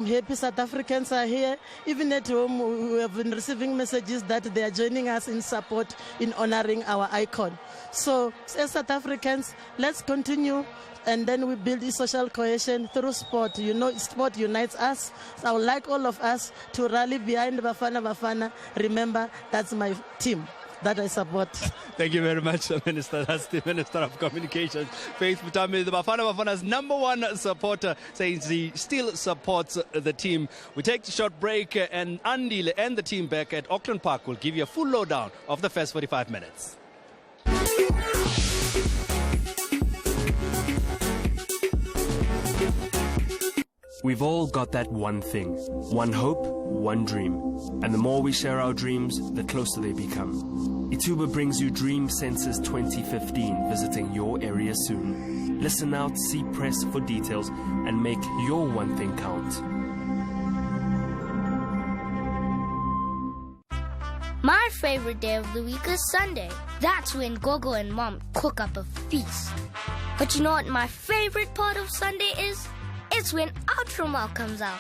I'm happy South Africans are here. Even at home, we have been receiving messages that they are joining us in support in honoring our icon. So, as South Africans, let's continue, and then we build a social cohesion through sport. You know, sport unites us. So I would like all of us to rally behind Bafana Bafana. Remember, that's my team that I support. Thank you very much, Minister. That's the Minister of Communications, Faith Mutami, the Bafana Bafana's #1 supporter, saying he still supports the team. We take a short break, and Andile and the team back at Auckland Park will give you a full lowdown of the first 45 minutes. We've all got that one thing, one hope, one dream. And the more we share our dreams, the closer they become. Ituba brings you Dream Census 2015, visiting your area soon. Listen out, see press for details, and make your one thing count. My favorite day of the week is Sunday. That's when Gogo and Mom cook up a feast. But you know what my favorite part of Sunday is? It's when Ultramall comes out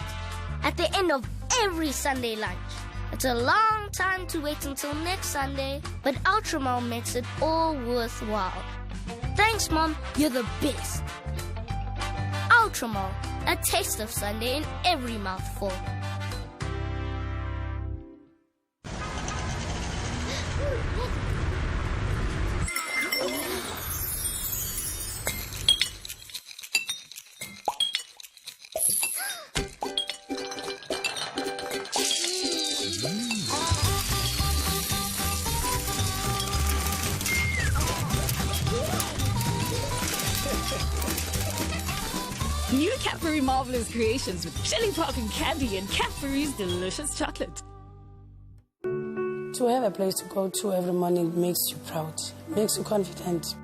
at the end of every Sunday lunch. It's a long time to wait until next Sunday, but Ultramall makes it all worthwhile. Thanks, Mom. You're the best. Ultramall, a taste of Sunday in every mouthful. New Cadbury Marvelous Creations with chili pumpkin candy and Cadbury's delicious chocolate. To have a place to go to every morning makes you proud, makes you confident.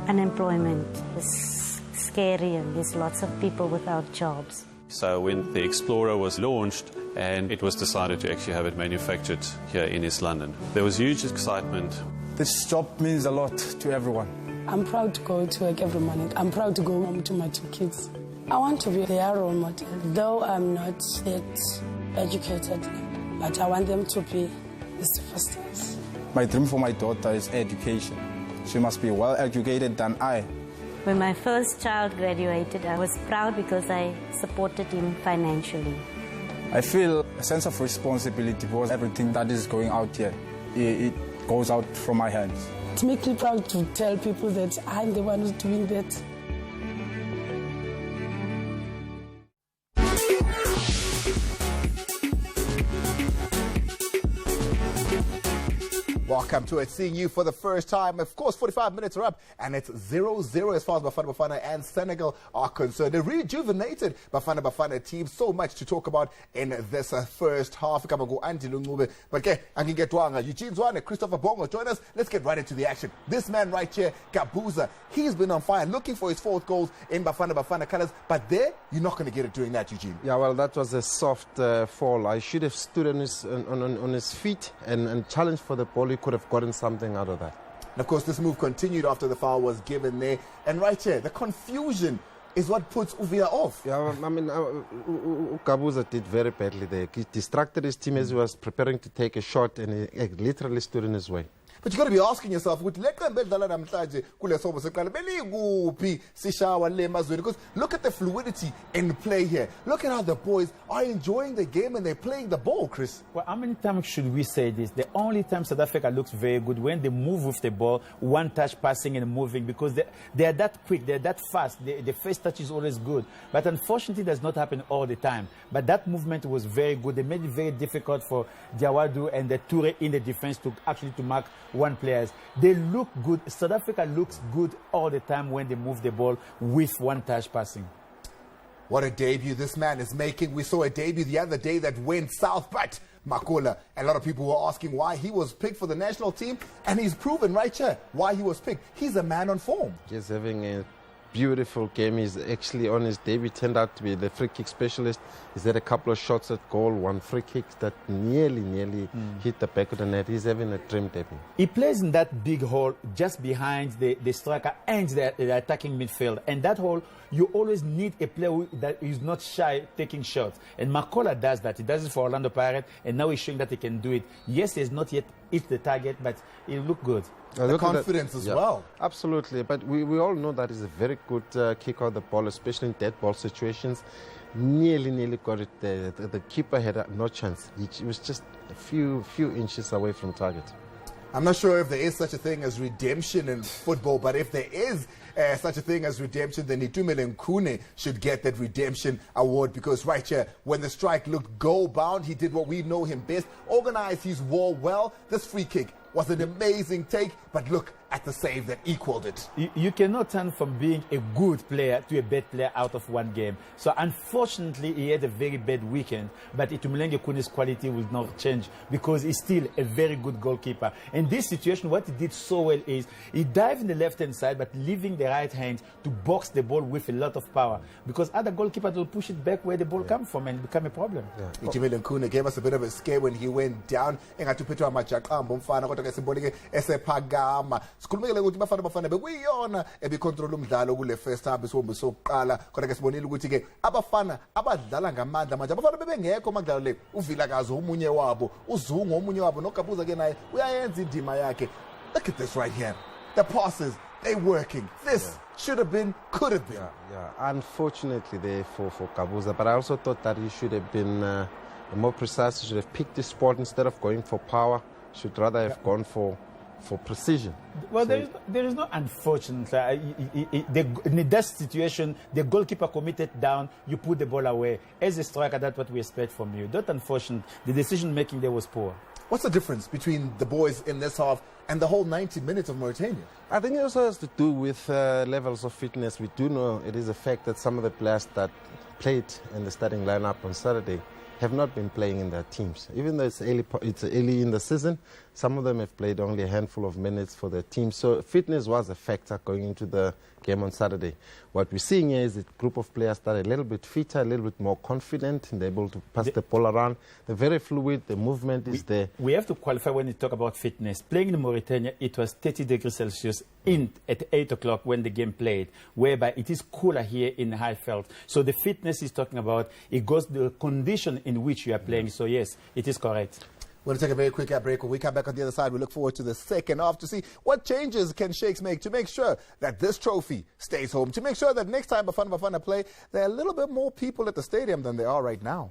Unemployment is scary and there's lots of people without jobs. So when the Explorer was launched and it was decided to actually have it manufactured here in East London, there was huge excitement. This job means a lot to everyone. I'm proud to go to work every morning. I'm proud to go home to my 2 kids. I want to be their role model, though I'm not that educated, but I want them to be the superstars. My dream for my daughter is education. She must be well educated than I. When my first child graduated, I was proud because I supported him financially. I feel a sense of responsibility because everything that is going out here, it goes out from my hands. It makes me proud to tell people that I'm the one who's doing that. Welcome to it, seeing you for the first time. Of course, 45 minutes are up, and it's 0-0 as far as Bafana Bafana and Senegal are concerned. A rejuvenated Bafana Bafana team. So much to talk about in this first half. But okay, Eugene Zwane, Christopher Bongo, join us. Let's get right into the action. This man right here, Gabuza, he's been on fire, looking for his 4th goal in Bafana Bafana colours. But there, you're not going to get it doing that, Eugene. Yeah, well, that was a soft fall. I should have stood on his feet and challenged for the ball. He could have gotten something out of that. And of course, this move continued after the foul was given there. And right here, the confusion is what puts Uvia off. Yeah, I mean, Gabuza did very badly there. He distracted his team as he was preparing to take a shot, and he literally stood in his way. But you've got to be asking yourself, because look at the fluidity in play here. Look at how the boys are enjoying the game and they're playing the ball, Chris. Well, how many times should we say this? The only time South Africa looks very good when they move with the ball, one touch passing and moving, because they are that quick, they're that fast. The first touch is always good. But unfortunately, it does not happen all the time. But that movement was very good. They made it very difficult for Jawadu and the Toure in the defense to mark one players. They look good. South Africa looks good all the time when they move the ball with one touch passing. What a debut this man is making. We saw a debut the other day that went south, but Makola, a lot of people were asking why he was picked for the national team, and he's proven right here why he was picked. He's a man on form. Just having a beautiful game. He's actually on his debut turned out to be the free kick specialist. He's had a couple of shots at goal, one free kick that nearly hit the back of the net. He's having a dream debut. He plays in that big hole just behind the striker and the attacking midfield. And that hole, you always need a player that is not shy taking shots. And Makola does that. He does it for Orlando Pirates, and now he's showing that he can do it. Yes, he's not yet hit the target, but he looked good. The confidence as well. Absolutely, but we all know that he's a very good kick out the ball, especially in dead ball situations. Nearly got it there. The keeper had no chance. He was just a few inches away from target. I'm not sure if there is such a thing as redemption in football, but if there is such a thing as redemption, then Itumeleng Khune should get that redemption award, because right here, when the strike looked goal-bound, he did what we know him best, organized his wall well. This free kick was an amazing take, but look at the save that equaled it. You cannot turn from being a good player to a bad player out of one game. So unfortunately, he had a very bad weekend, but Itumeleng Khune's quality will not change because he's still a very good goalkeeper. In this situation, what he did so well is he dived in the left-hand side, but leaving the right hand to box the ball with a lot of power, because other goalkeepers will push it back where the ball comes from and become a problem. Itumeleng Khune gave us a bit of a scare when he went down. Sikhulumekile ukuthi Bafana bekuyiyona ebicontrol umdlalo kule first half isibombo sokuqala, kodwa ke sibonile ukuthi ke abafana abadlala ngamandla manje abafana bebengekho amadlalo le uVilakazi omunye wabo uZungu omunye wabo noGabuza ke naye uyayenza indima yakhe. Look at this right here, the passes, they working. This should have been, could have been. Unfortunately there for Gabuza, but I also thought that he should have been more precise. He should have picked the spot instead of going for power. Should rather have gone for precision. Well, so there is no unfortunately. In that situation, the goalkeeper committed down, you put the ball away. As a striker, that's what we expect from you. Not unfortunate. The decision-making there was poor. What's the difference between the boys in this half and the whole 90 minutes of Mauritania? I think it also has to do with levels of fitness. We do know it is a fact that some of the players that played in the starting lineup on Saturday have not been playing in their teams. Even though it's early in the season, some of them have played only a handful of minutes for their team. So fitness was a factor going into the game on Saturday. What we're seeing here is a group of players that are a little bit fitter, a little bit more confident, and they're able to pass the ball around. They're very fluid, the movement is there. We have to qualify when you talk about fitness. Playing in Mauritania, it was 30 degrees Celsius at 8 o'clock when the game played, whereby it is cooler here in Highveld. So the fitness is talking about, it goes the condition in which you are playing. So yes, it is correct. We're going to take a very quick break. When we come back on the other side, we look forward to the second half to see what changes can Shakes make to make sure that this trophy stays home, to make sure that next time Bafana play, there are a little bit more people at the stadium than there are right now.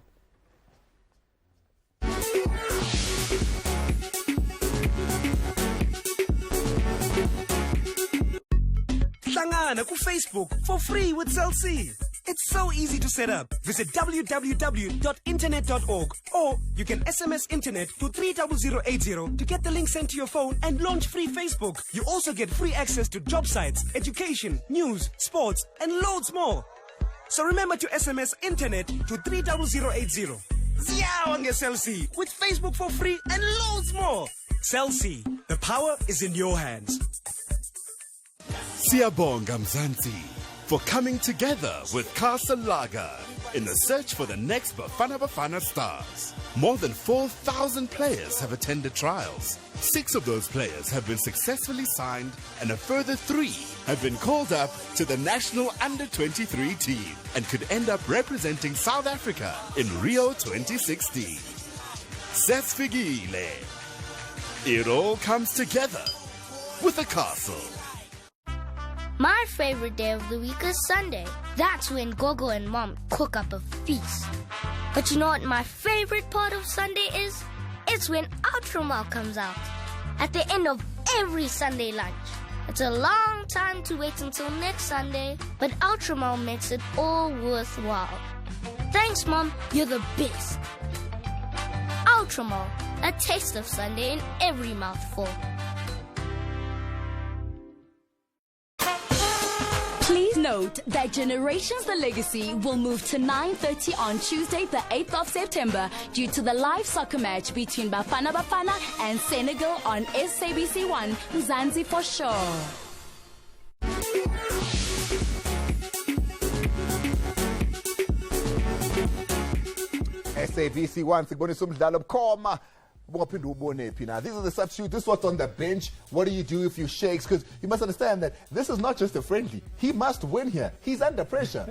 Hlangana ku Facebook for free with Cell C. It's so easy to set up. Visit www.internet.org or you can SMS internet to 30080 to get the link sent to your phone and launch free Facebook. You also get free access to job sites, education, news, sports, and loads more. So remember to SMS internet to 30080. Ziyawa Cell C with Facebook for free and loads more. Cell C, the power is in your hands. Siyabonga Mzansi for coming together with Castle Lager in the search for the next Bafana stars. More than 4,000 players have attended trials. 6 of those players have been successfully signed and a further 3 have been called up to the national under-23 team and could end up representing South Africa in Rio 2016. Sesfigile. It all comes together with a castle. My favorite day of the week is Sunday. That's when Gogo and Mom cook up a feast. But you know what my favorite part of Sunday is? It's when Ultramall comes out. At the end of every Sunday lunch. It's a long time to wait until next Sunday, but Ultramall makes it all worthwhile. Thanks, Mom. You're the best. Ultramall, a taste of Sunday in every mouthful. Please note that Generations The Legacy will move to 9:30 on Tuesday, the 8th of September, due to the live soccer match between Bafana and Senegal on SABC1, Mzansi for sure. SABC 1 sikubonisa umdlalo bukhoma. Now, these are the substitutes. This is what's on the bench. What do you do if you shakes? Because you must understand that this is not just a friendly. He must win here. He's under pressure.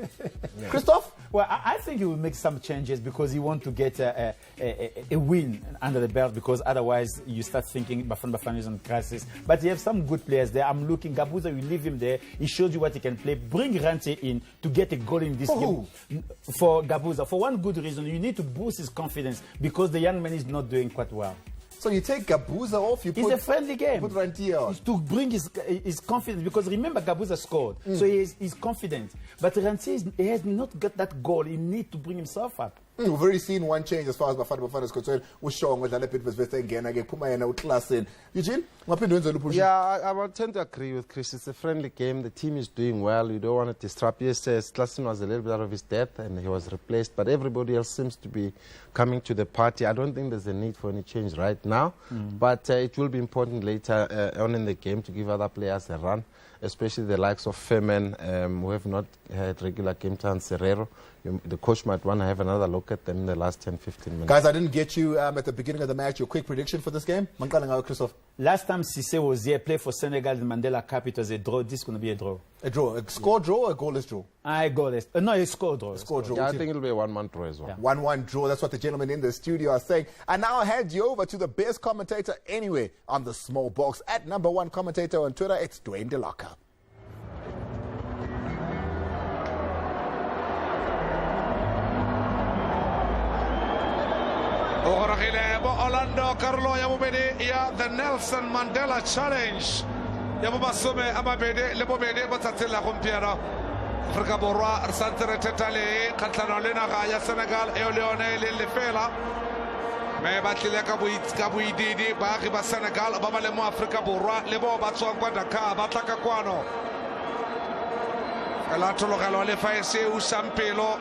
Yeah. Christoph? Well, I think he will make some changes because he wants to get a win under the belt, because otherwise you start thinking Bafana is on crisis. But you have some good players there. I'm looking. Gabuza, you leave him there. He shows you what he can play. Bring Rante in to get a goal in this game. For Gabuza. For one good reason, you need to boost his confidence because the young man is not doing quite well. So you take Gabuza off, it's a friendly game. Put Rantia on. It's to bring his confidence, because remember Gabuza scored, so he's confident. But Rantia he has not got that goal. He needs to bring himself up. We've already seen one change as far as Bafana is concerned. Eugene? Yeah, I would tend to agree with Chris. It's a friendly game. The team is doing well. You don't want to disrupt. Yes, Klassen was a little bit out of his depth and he was replaced, but everybody else seems to be coming to the party. I don't think there's a need for any change right now, but it will be important later on in the game to give other players a run, especially the likes of Femen, who have not had regular game time, Serrero. The coach might want to have another look at them in the last 10-15 minutes. Guys, I didn't get you at the beginning of the match. Your quick prediction for this game? Christoph. Last time Cissé was here, played for Senegal, the Mandela Cup, it was a draw. This is going to be a draw. A draw? A score draw or a goalless draw? Goalless. No, a score draw. A score draw. Yeah, I think it'll be a 1-1 draw as well. Yeah. 1-1 draw. That's what the gentlemen in the studio are saying. And now I'll hand you over to the best commentator anyway on the small box. At #1 commentator on Twitter, it's Dwayne DeLocca. Orlando Carlo Yabubede ya the Nelson Mandela Challenge. Yabubasume Amabede Lebobede Batatilla Compiero. Africa Borwa Santere Tetale Catalina Gaya Senegal Eoleone Lilifela. Me Batile Kabui Didi Bakiba Senegal Babalemo Africa Borwa Lebo Batsuan Daka Bataka Kwano. Elatolo Galole Faese Usampelo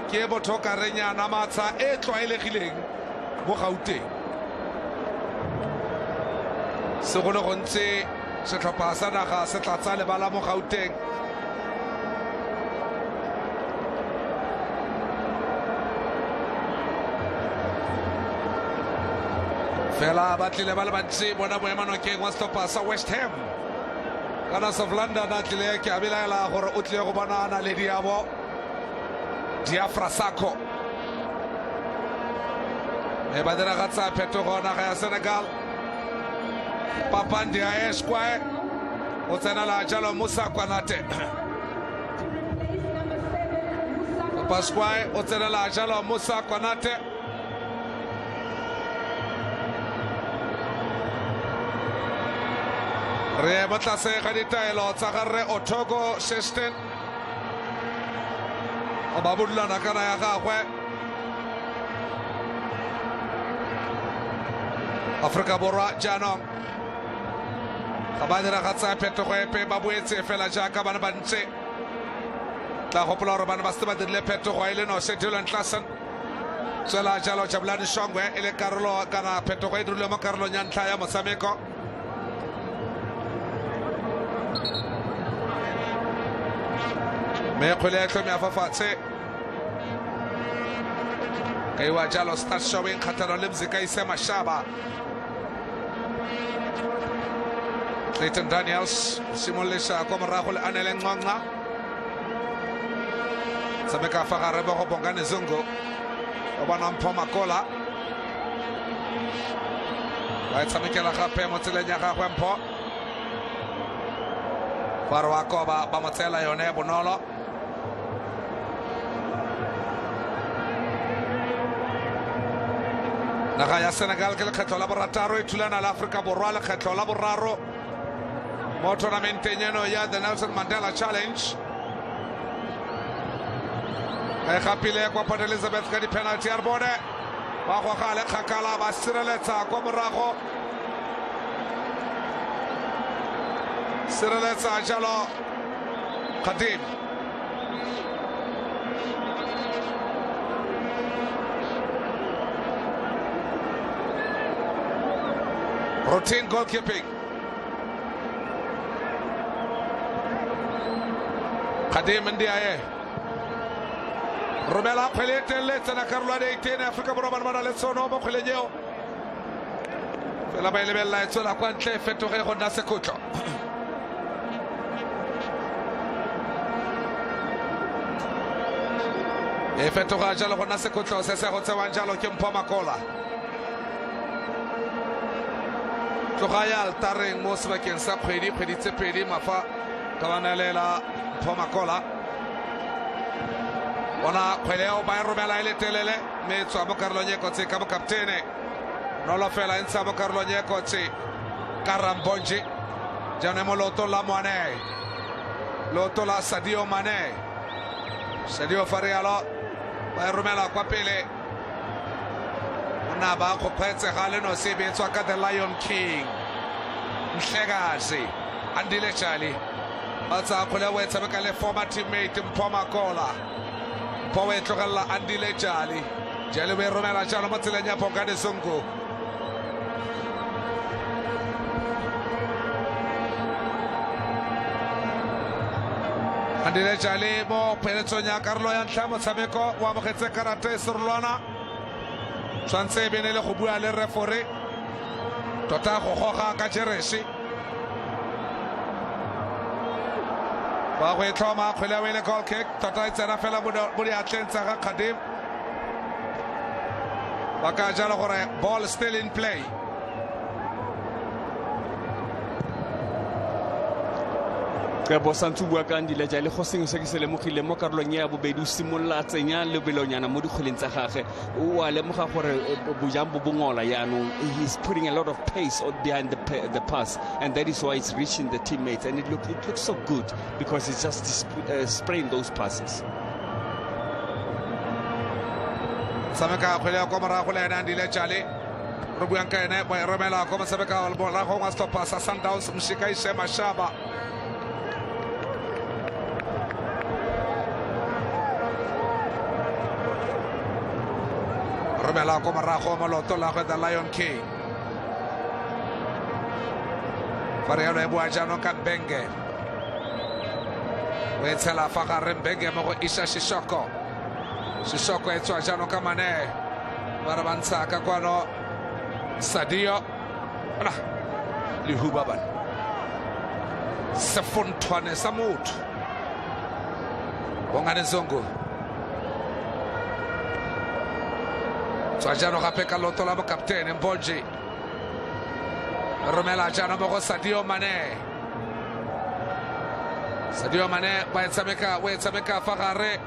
Kiebo Toka Renya Namata Etwa Elegiling. Bogaute se go le gontse se tlhopha sa naga se tlatsa le bala mo Gauteng fela ba tlile ba le bantsi bona boemanokeng wa stopper sa West Ham Gunners of London a tlile ke a belaela gore o tlile go bonana le Diabo Diafra Sako Badara Gatsa Petro na Senegal Papandia Esquire Otenala Jalo Musa Kwanate Pasquale Otenala Jalo Musa Kwanate Rebata se Gadita Elo Tsagare Otogo Sesten Obabulla Nakana Yagwe Africa Borwa Janong Kabadira Gatsa Petro Pe Babuetse Fela Jaka Banabance La Hopolor Banabastaba de Petro Ileno Setulan Klassen Sela Jalo Chablan Shongwe Ele Carlo Kana Petro Lemo Carlo Nyantaya Mosameko Me Kule Tomi Afafatse Kaiwa Jalo start showing Katano Limzika Isema Shaba Clayton Daniels, Simon Lisa, como Rahul Anelengwanga. Sameka Fagarebo Bongane Zungo, Obanam Pomacola. Right, Samikela Hape Motilenya Hawempo. Farwakoba, Bamatela, Yone Bonolo. Nagaya Senegal, Ketolaborataro, Tulana, Africa, Borala, Ketolaboraro. More tournament lleno ya the Nelson Mandela Challenge. Kapile kwa Port Elizabeth kadi penalty arbode. Wa khale khakala ba Sireletsa kwa morago. Sireletsa Jalo Kadim. Routine goalkeeping. Kadim Ndiaye. Romela kgwelete le tsena karolwana e itene Afrika Borwa bana le tsono mo kgwelenyeo fela ba lebella e tswela kwa ntle fetoge go nna sekotlo e fetoga jalo go nna sekotlo se se go tsewang jalo ke Mpho Makola tloga ya altareng mo sebakeng sa kgwedi tse pedi mafa ka banalela Mpho Makola bona kgweleo ba e romela e le telele mme tswa mo karolong e kotse ka bokaptene nolo fela e ntsha mo karolong e kotse ka Rambonji jane mo loto la Mane loto la Sadio Mane Sadio Farialo ba e romela kwa pele ona ba go kgwetse ga le no se betswa ka the Lion King Mhlekazi Andile Chali ba tsa kgole we tshameka le former teammate Mpho Makola Powe tlogela Andile Chali jalo be romela jalo mo tseleng ya Bongane Songo Andile Chali mo peletsong ya karolo ya ntlha motshameko wa mogetse karate serolwana tshwantse bene le go bua le referee tota go goga ka jeresi ba go etlhoma kgwele wele goal kick tota e tsena fela mo diatleng tsa ga Khadim ba ka jalo gore ball still in play ka bosantse bua ka Andile Chali go sengwe se ke se lemogile mo karolong ya bobedi o simolola tsenya lebelonyana mo dikgweleng tsa gage o a lemoga gore bojang bo bongola yaanong he's putting a lot of pace behind the pass and that is why it's reaching the teammates and it looks so good because it's just spraying those passes sameka kgwele ya kwa morago le ena Andile Chali re buang ka ene ba romela kwa motshameka wa morago wa stopper sa Sundowns Mshikaise Mashaba romela kwa morago mo loto la the Lion King Farialo e bua jaanong ka Mbenge o e tshela fa gare Mbenge mo go Isa Sissoko e tswa jaanong ka Mane ba re bantsha ka kwano Sadio lehuba bana sefonthwane sa motho Bongane Zongo tswa jaanong gape ka loto la bokaptene Mbonji romela jaanong mo go Sadio Mane ba e tshameka fa gare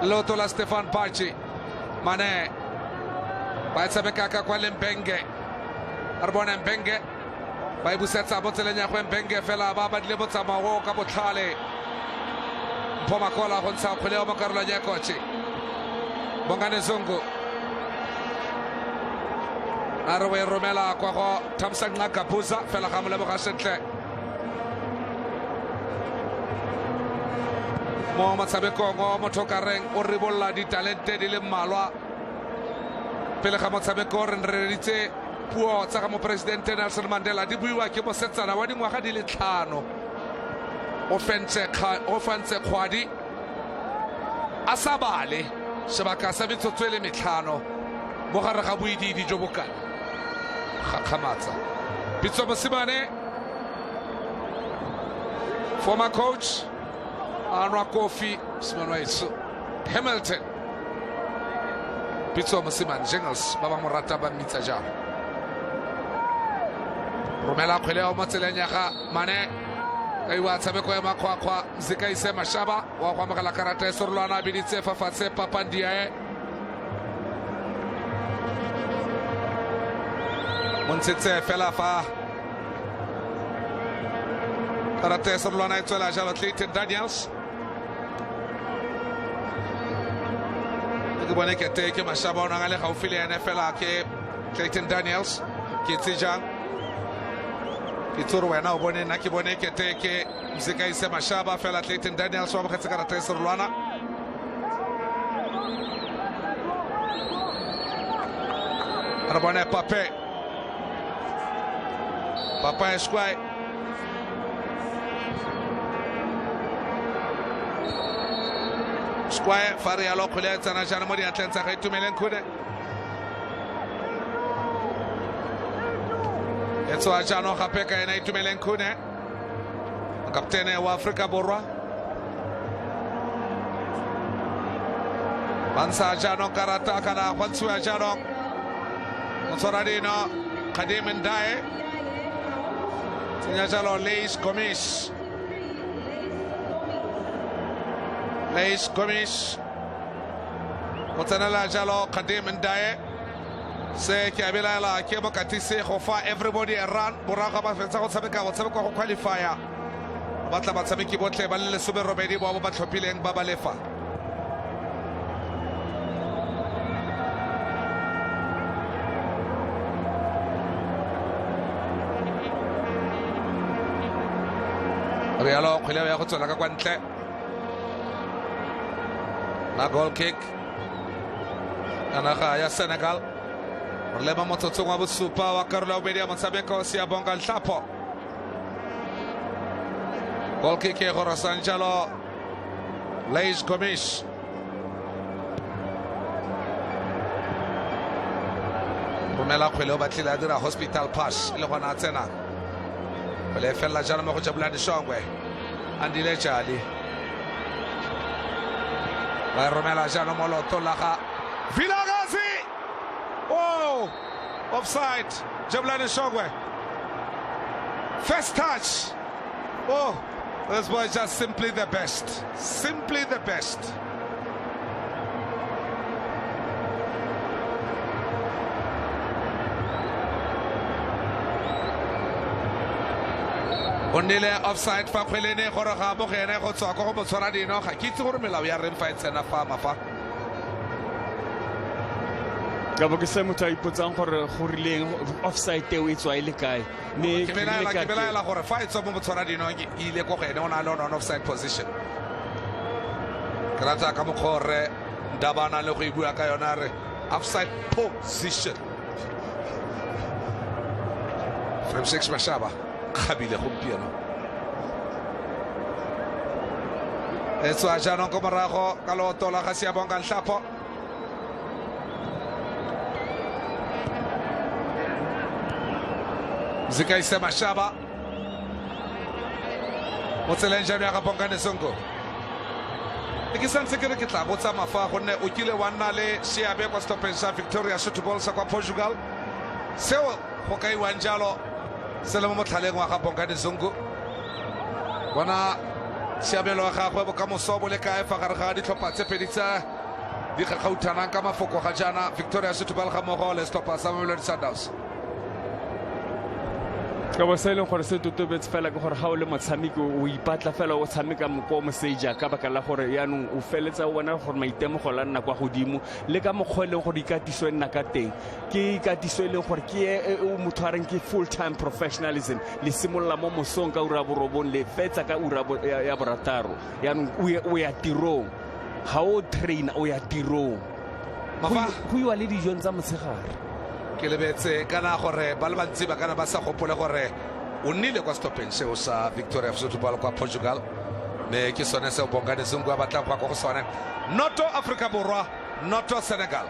loto la Stefan Bachi Mane ba e tshameka ka kwa le Mbenge re bona Mbenge ba e busetsa mo tseleng ya go Mbenge fela ba badile botsamao ka botlhale Mpho Makola go ntsha kgwele mo karolong ya kotse Bongane Zongo a re we romela kwa go Thamsanqa Nqakabuza fela ga mo leboga sentle mo motshamekong o motho ka reng o ribolla ditalente di le mmalwa pele ga motshameko re reditse puo tsa ga mopresidente Nelson Mandela di buiwa ke mosetsana wa dingwaga di le 5 o fentse kgwadi a sa bale sebaka sa metsotso le 5 mo gare ga boididi jo bokana ga kgamatsa Pitso Mosimane former coach Anwa Kofi Simonwaitso Hamilton Pitso Mosimane Jingles ba ba mo rata ba mitsa jang romela kgwele o motseleng ya ga Mane ka iwa tshameko ya makgwakgwa Mzikaise Mashaba wa go amogela karata e serolwana biditse fafatse Papandiae montshitse fela fa karata e serolwana e tswela jalo Clayton Daniels ke bone ke Mashaba o nang le gaufi le ene fela ke Clayton Daniels ke tsejang ke tsoro wena o bone nna ke bone ke Mzikaise Mashaba fela Clayton Daniels wa bogetse karata e serolwana re bone Papa Esquire Square Faria Lokule Tanajana Modi Atlanta to Melenkude. It's Ajano Hapeka and to Melenkune. Captain of Africa Borwa. Mansa Jano Karata Kana, Wansua Jano. Monsoradino, Kadim and Dae. Sinajalo Leis Gomis. Leis Gomis. Motanala Jalo, Kadim and Dae. Say Kabila, Kebo Katise, Hofa, everybody around Burakaba, Sabeka, Sabako qualifier. Batlabatsamiki Botle, Balile Super Robedi, Babatopile, and Babalefa. Rialo, Kilea Hotola Quantle. A goal kick. Anahaya Senegal. Lema Mototunga Busupa, Wakarlo Media, Matsabeko, Sia Bongal Tapo. Goal kick here, Horasanjalo. Leis Gomis. Rumela Quilo Batila Hospital Pass, Ilonatena. Fella Janamo Jablani Shongwe. Andy Lechali. By Romela Janomolo Tolaha. Vilagazi! Oh! Offside. Jablani Shongwe. First touch. Oh! This boy is just simply the best. Simply the best. Onile offside fa khwelene gore ga bo gene go tswa go botswara dino ga kitse gore melao ya reng fa tsena fa mafa ka bo ke se motho a ipotsang gore go rileng offside e o etswa ile kae ne ke belaela gore fa etswa mo botswara dino ile go gene ona le on offside position krata ka mo gore ndabana le go ibua ka yona re offside position from 6 Mashaba Kabile Humpiano. Eso a Janon Comarajo, Caloto, la Hasia Bongal Chapo. Zika Semashaba. Motselen Jamia Bongane Songo. Ikisan Sekirikita, Botsamafa, Hone, Ukile Wanale, Siabe was stopping Victoria Football Sakwa Portugal. So, Hokai Wanjalo. Selamo Taleng wa Bongane Zungu. Wana Siabelo Habo Kamosobo Leka Fagarha, di Topa Tepedita, di Kautana Kama Foko Hajana, Victoria Football Hamoro, Stopa Samuel Sandos. Kawaselo gore se totobetse fela ke gore ha o le motshameko o ipatla fela o tshameka mo message ka baka la gore yaanong o feletsa wona gore maitemogelo la nna kwa godimo le ka mogweleng gore ikatiso nna ka teng ke ikatiso le gore ke o motho ke full time professionalism le simolla mo mosong ka ura borobong le fetsa ka ura ya borataro yaanong o ya tirong ha o train o ya tirong go iwa le dijong tsa motshegare ke lebetse kana gore ba le bantsi ba kana ba sa gopole gore o nnile kwa stopping seo sa Victoria Football kwa Portugal me ke sone se Bongane Zungu a batla kwa go sone noto Africa Borwa noto Senegal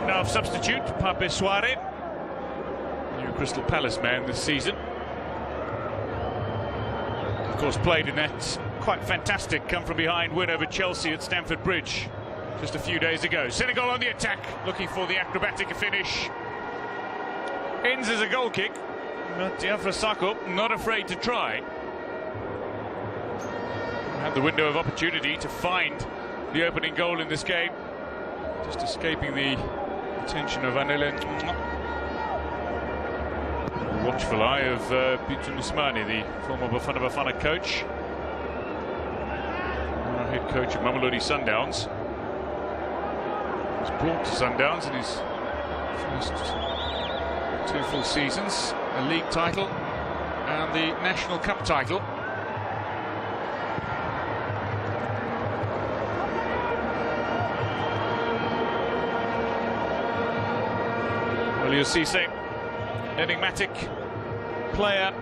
Now substitute Pape Soare, new Crystal Palace man this season. Of course, played in that quite fantastic come-from-behind win over Chelsea at Stamford Bridge just a few days ago. Senegal on the attack, looking for the acrobatic finish. Ends as a goal kick, but Diafra Sakho not afraid to try. Had the window of opportunity to find the opening goal in this game, just escaping the attention of Anele. Watchful eye of Bitu Musmani, the former Bafana Bafana coach, head coach of Mamelodi Sundowns. He was brought to Sundowns in his first 2 full seasons, a league title and the National Cup title. Aliou Cisse enigmatic player,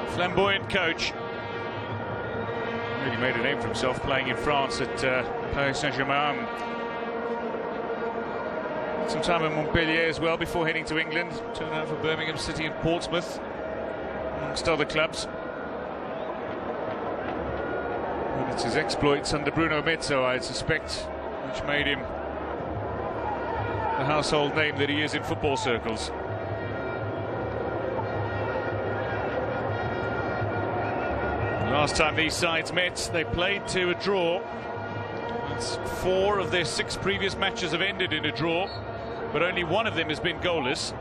flamboyant coach. Really made a name for himself playing in France at Paris Saint-Germain. Some time in Montpellier as well before heading to England. Turned out for Birmingham City and Portsmouth, amongst other clubs. And it's his exploits under Bruno Mezzo, I suspect, which made him the household name that he is in football circles. Last time these sides met, they played to a draw. That's 4 of their 6 previous matches have ended in a draw, but only one of them has been goalless.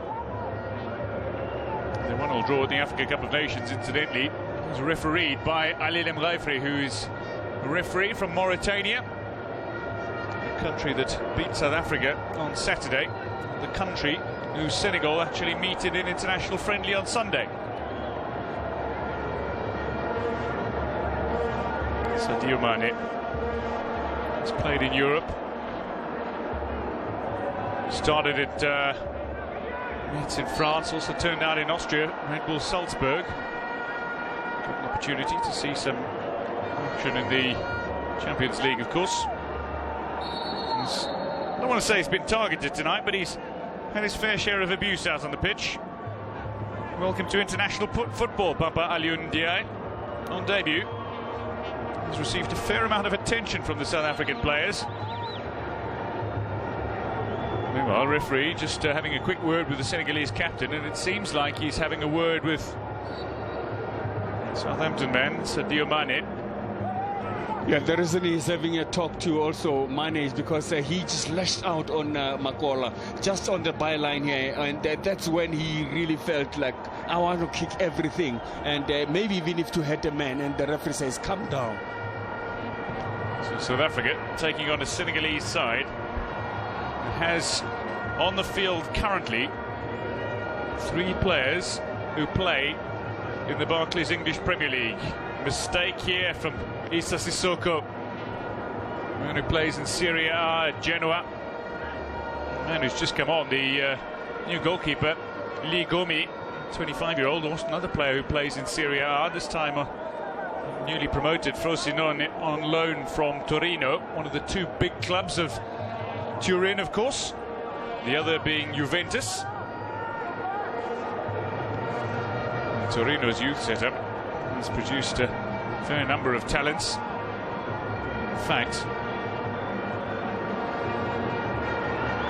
The 1-1 draw at the Africa Cup of Nations, incidentally, was refereed by Ali Lemraifri, who is a referee from Mauritania, the country that beat South Africa on Saturday, the country whose Senegal actually meet in an international friendly on Sunday. Sadio Mane has played in Europe. Started at Metz in France, also turned out in Austria, Red Bull Salzburg. Got an opportunity to see some action in the Champions League, of course. I don't want to say he's been targeted tonight, but he's had his fair share of abuse out on the pitch. Welcome to international football, Papa Alioune Ndiaye. On debut, he's received a fair amount of attention from the South African players. Meanwhile, referee just having a quick word with the Senegalese captain, and it seems like he's having a word with Southampton man Sadio Mane. Yeah, the reason he's having a talk to also Mane is because he just lashed out on Makola, just on the byline here, and that's when he really felt like, I want to kick everything, and maybe even if to hit a man, and the referee says, come down. So South Africa taking on a Senegalese side that has on the field currently 3 players who play in the Barclays English Premier League. Mistake here from Issa Sissoko, man who plays in Serie A at Genoa, man who's just come on, the new goalkeeper Lee Gomi, 25-year-old, another player who plays in Serie A, this time newly promoted Frosinone on loan from Torino, one of the 2 big clubs of Turin, of course, the other being Juventus. Torino's youth setup has produced a fair number of talents. In fact,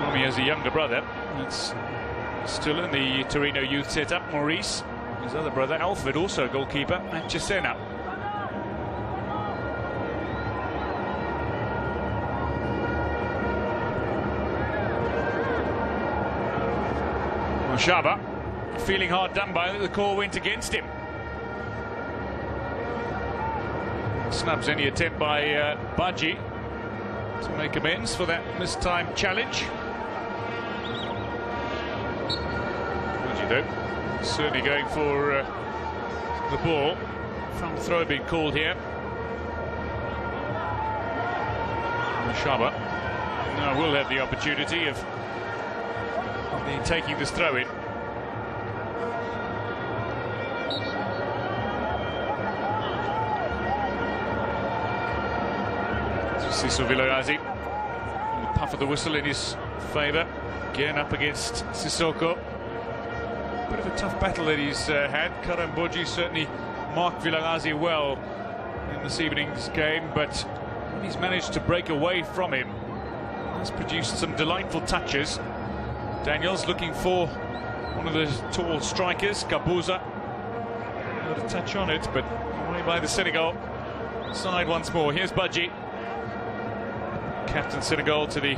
Gomi has a younger brother that's still in the Torino youth setup, Maurice. His other brother, Alfred, also a goalkeeper at Cesena. Shaba feeling hard done by that the call went against him. Snubs any attempt by Badji to make amends for that mistimed challenge. Badji, though, certainly going for the ball. Front throw being called here. Shaba now will have the opportunity of taking this throw in. Sissoko Vilarazi, the puff of the whistle in his favour, again up against Sissoko. Bit of a tough battle that he's had. Karam Boji certainly marked Vilarazi well in this evening's game, but he's managed to break away from him. Has produced some delightful touches. Daniels looking for one of the tall strikers, Kabuza. Got a touch on it, but away by the Senegal side once more. Here's Badji, captain Senegal to the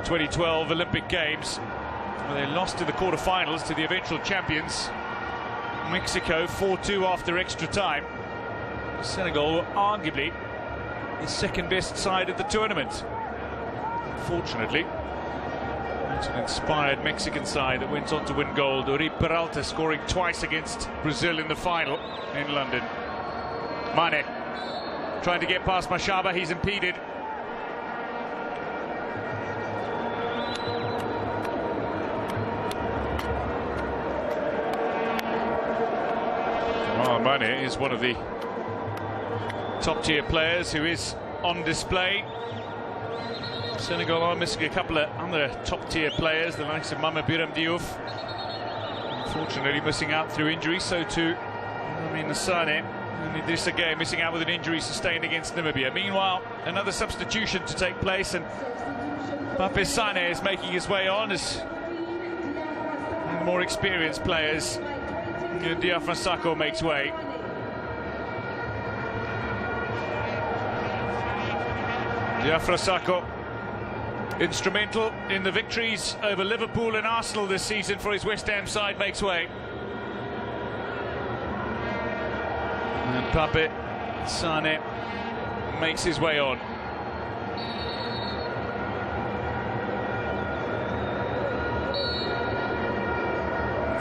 2012 Olympic Games, where they lost in the quarter-finals to the eventual champions Mexico 4-2 after extra time. Senegal were arguably the second-best side of the tournament. Unfortunately, it's an inspired Mexican side that went on to win gold. Uri Peralta scoring twice against Brazil in the final in London. Mane trying to get past Mashaba, he's impeded. Well, Mane is one of the top-tier players who is on display. Senegal are missing a couple of other top-tier players, the likes of Mama Biram Diouf. Unfortunately missing out through injury, so too Sane and Idrissa Gueye missing out with an injury sustained against Namibia. Meanwhile, another substitution to take place, and Pape Sane is making his way on as the more experienced players. Diafra Sakho makes way. Diafra Sakho, instrumental in the victories over Liverpool and Arsenal this season for his West Ham side, makes way. And Pape Sane makes his way on.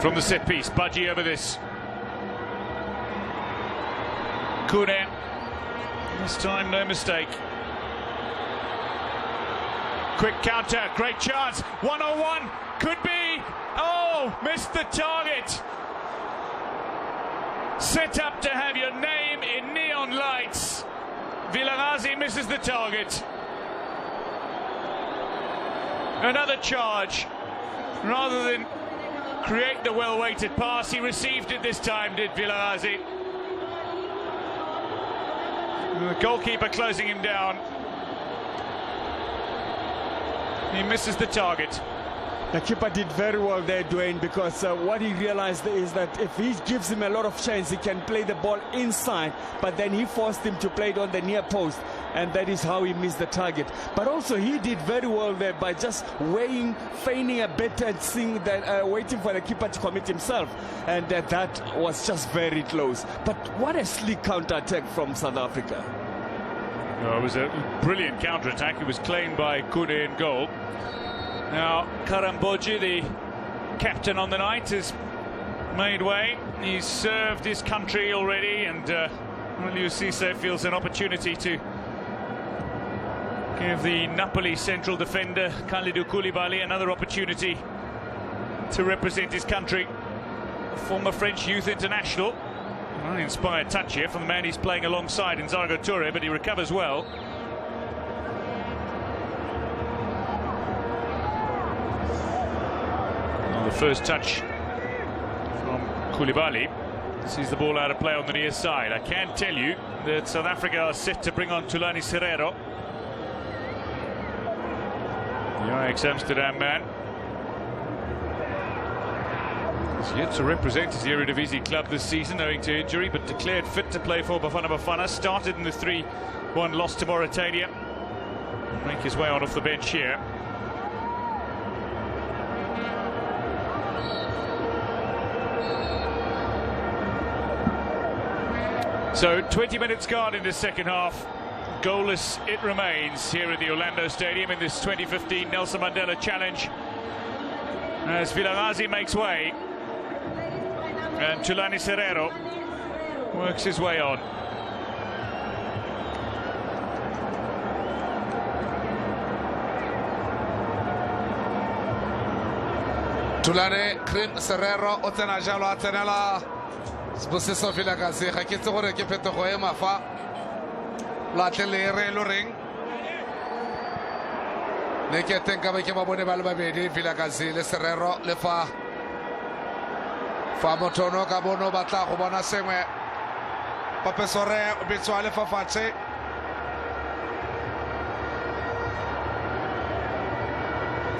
From the set piece, Budgie over this. Kune. This time, no mistake. Quick counter, great chance. 1-on-1, could be. Oh, missed the target. Set up to have your name in neon lights. Vilarazi misses the target. Another charge. Rather than create the well-weighted pass, he received it this time, did Vilarazi. The goalkeeper closing him down. He misses the target. The keeper did very well there, Dwayne, because what he realized is that if he gives him a lot of chance, he can play the ball inside, but then he forced him to play it on the near post, and that is how he missed the target. But also he did very well there by just feigning a bit and seeing that, waiting for the keeper to commit himself, and that was just very close. But what a sleek counter-attack from South Africa. Oh, it was a brilliant counter-attack. It was claimed by Kune in goal. Now, Karamboji, the captain on the night, has made way. He's served his country already, and Aliou Cisse feels an opportunity to give the Napoli central defender, Kalidou Koulibaly, another opportunity to represent his country. Former French youth international. Well, inspired touch here from the man he's playing alongside in Zargo Toure, but he recovers well. The first touch from Koulibaly sees the ball out of play on the near side. I can tell you that South Africa are set to bring on Thulani Serero, the Ajax Amsterdam man. He's yet to represent his Eredivisie club this season owing to injury, but declared fit to play for Bafana Bafana. Started in the 3-1 loss to Mauritania. Make his way on off the bench here. So 20 minutes gone in the second half. Goalless it remains here at the Orlando Stadium in this 2015 Nelson Mandela Challenge, as Vilarazi makes way and Thulani Serero works his way on. Thulani Serero o tsena jalo a tsenela Sposiso Vilakazi ga ke tse gore ke phetogo e mafa la tlele lo reng ne ke tenka ba ke ba bone ba le babedi Vilakazi le Serero le fa motono ka bono batla go bona sengwe Pape Sore o bitswa le fa fatshe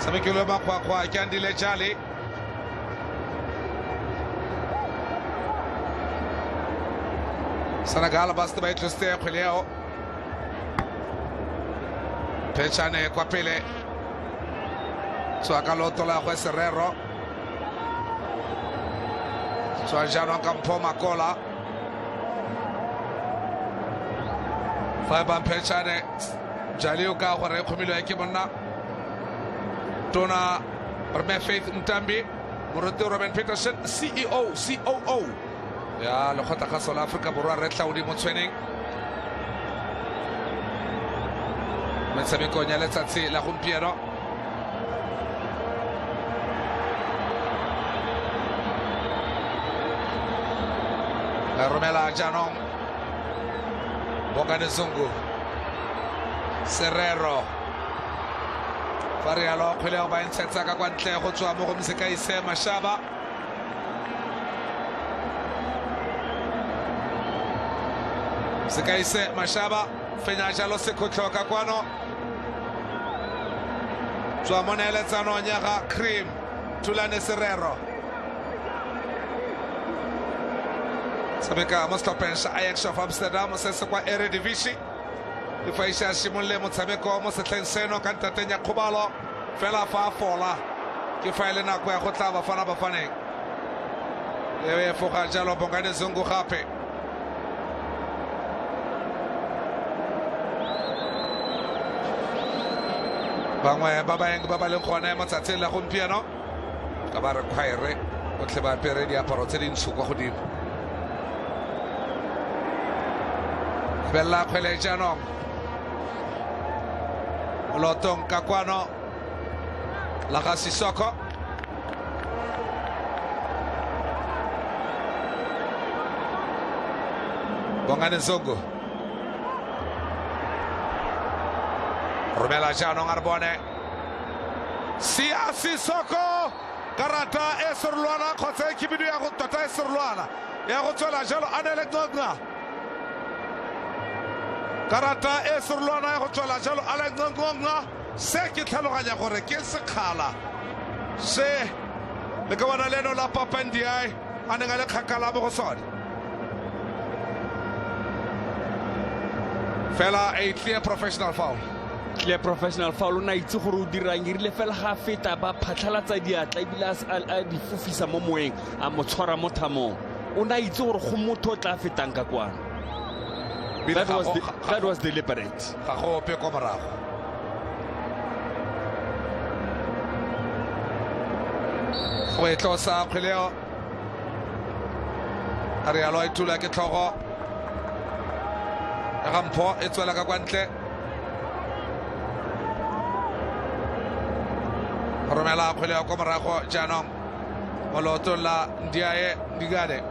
Samekelo ba kwa ke andile jali Senegal basta ba itluste khuleo Pechane kwa pele Tswaka loto la kwa Serero Tswajano kampo makola Faiban Pechane Jalio ka gore khumilo yake monna Tona Rme Faith Mtambi Moroto Robin Peterson CEO COO Ya lo khata ka South Africa borwa re tla o di mo tshweneng metshameko nya letsatsi la gompieno Romela Janong Bongane Zungu Serrero Farialo khwele ba ntshetsa ka kwa ntle go tswa mo go Msekaise Mashaba Msekaise Mashaba fenya jalo sekhotlho ka kwano tswa moneletsano nyaga Cream Tulane Serrero Sabeka Mostopensha Ajax of Amsterdam se se kwa Eredivisie Ifaisha Shimolle motshameko mo setleng seno ka ntatenya Khobalo fela fa fola ke faile na kwa go tla Bafana Bafaneng e foga jalo Bongane Zungu gape bangwe ba baeng ba ba leng gone mo tsatsing la gompieno ka ba re khwaere o tle ba pere diaparo tse dintsho kwa godimo Bella khwele jaanong Lotong Kakwano Laga Sissoko Bongane Zungu Romela jaanong Arbone Sia Sissoko karata e sorluana khotsa ekibidu ya go tota e sorluana ya go tswela jalo Anele Ngogna karata e sorluana ya go tswela jalo Alex Ngongwa se ke tlhaloganya gore ke sekgala se le ka bona leno la Papandiai a neng a le kgakala mo go sone fela a clear professional foul Clear professional foul na itse gore o dirang irile fela ga feta ba phatlhalatsa diatla ebile a di fufisa mo moeng a mo tshwara mo thamong o na itse gore go motho tla fetang ka kwana that was deliberate ga go pe ko morago go e tlosa kgweleo a re alo a itula ke tlhogo ga mpho e tswela ka kwa ntle Romela khwele ko morago jaanong moloto la Ndiaye Ndigade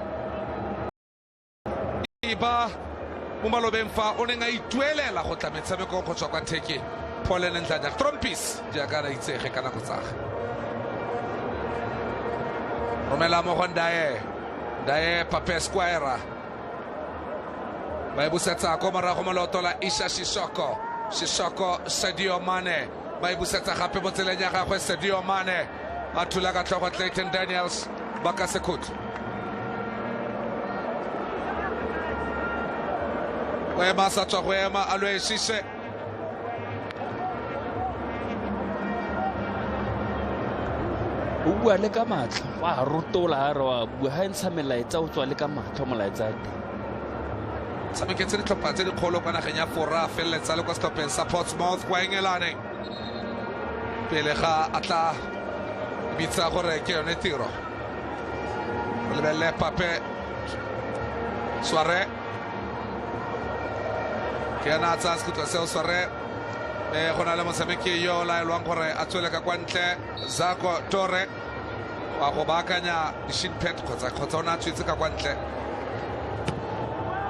iba mo malobeng fa o neng a ituelela go tla metshameko go tswa kwa Theke Pauline Ntlanya Trompis jaaka ra itsege kana go tsaga Romela mo go Ndaye Pape Square ba busetsa ko morago moloto la Isha Sissoko Sadio Mane ba busetsa gape mo tseleng ya gagwe Sadio Mane a thula ka tlhogo Clayton Daniels ba ka sekhutlho go ema sa tswa go ema a lo esise o bua le ka matlho wa rotola a re wa bua ga ntsha melaetsa o tswa le ka matlho molaetsa tshameketse ditlhopha tse dikgolo kwa nageng ya Fora feleletsa le kwa setlhopheng sa Portsmouth kwa Engelane pele ga a tla bitsa gore ke yone tiro re lebelele Pape Soare ke yana a tsaya sekhutlho seo Soare go na le motshameki yo o laelwang gore a tswele ka kwa ntle Zako Tore wa go baakanya di-shin pad kgotsa o ne a tswetse ka kwa ntle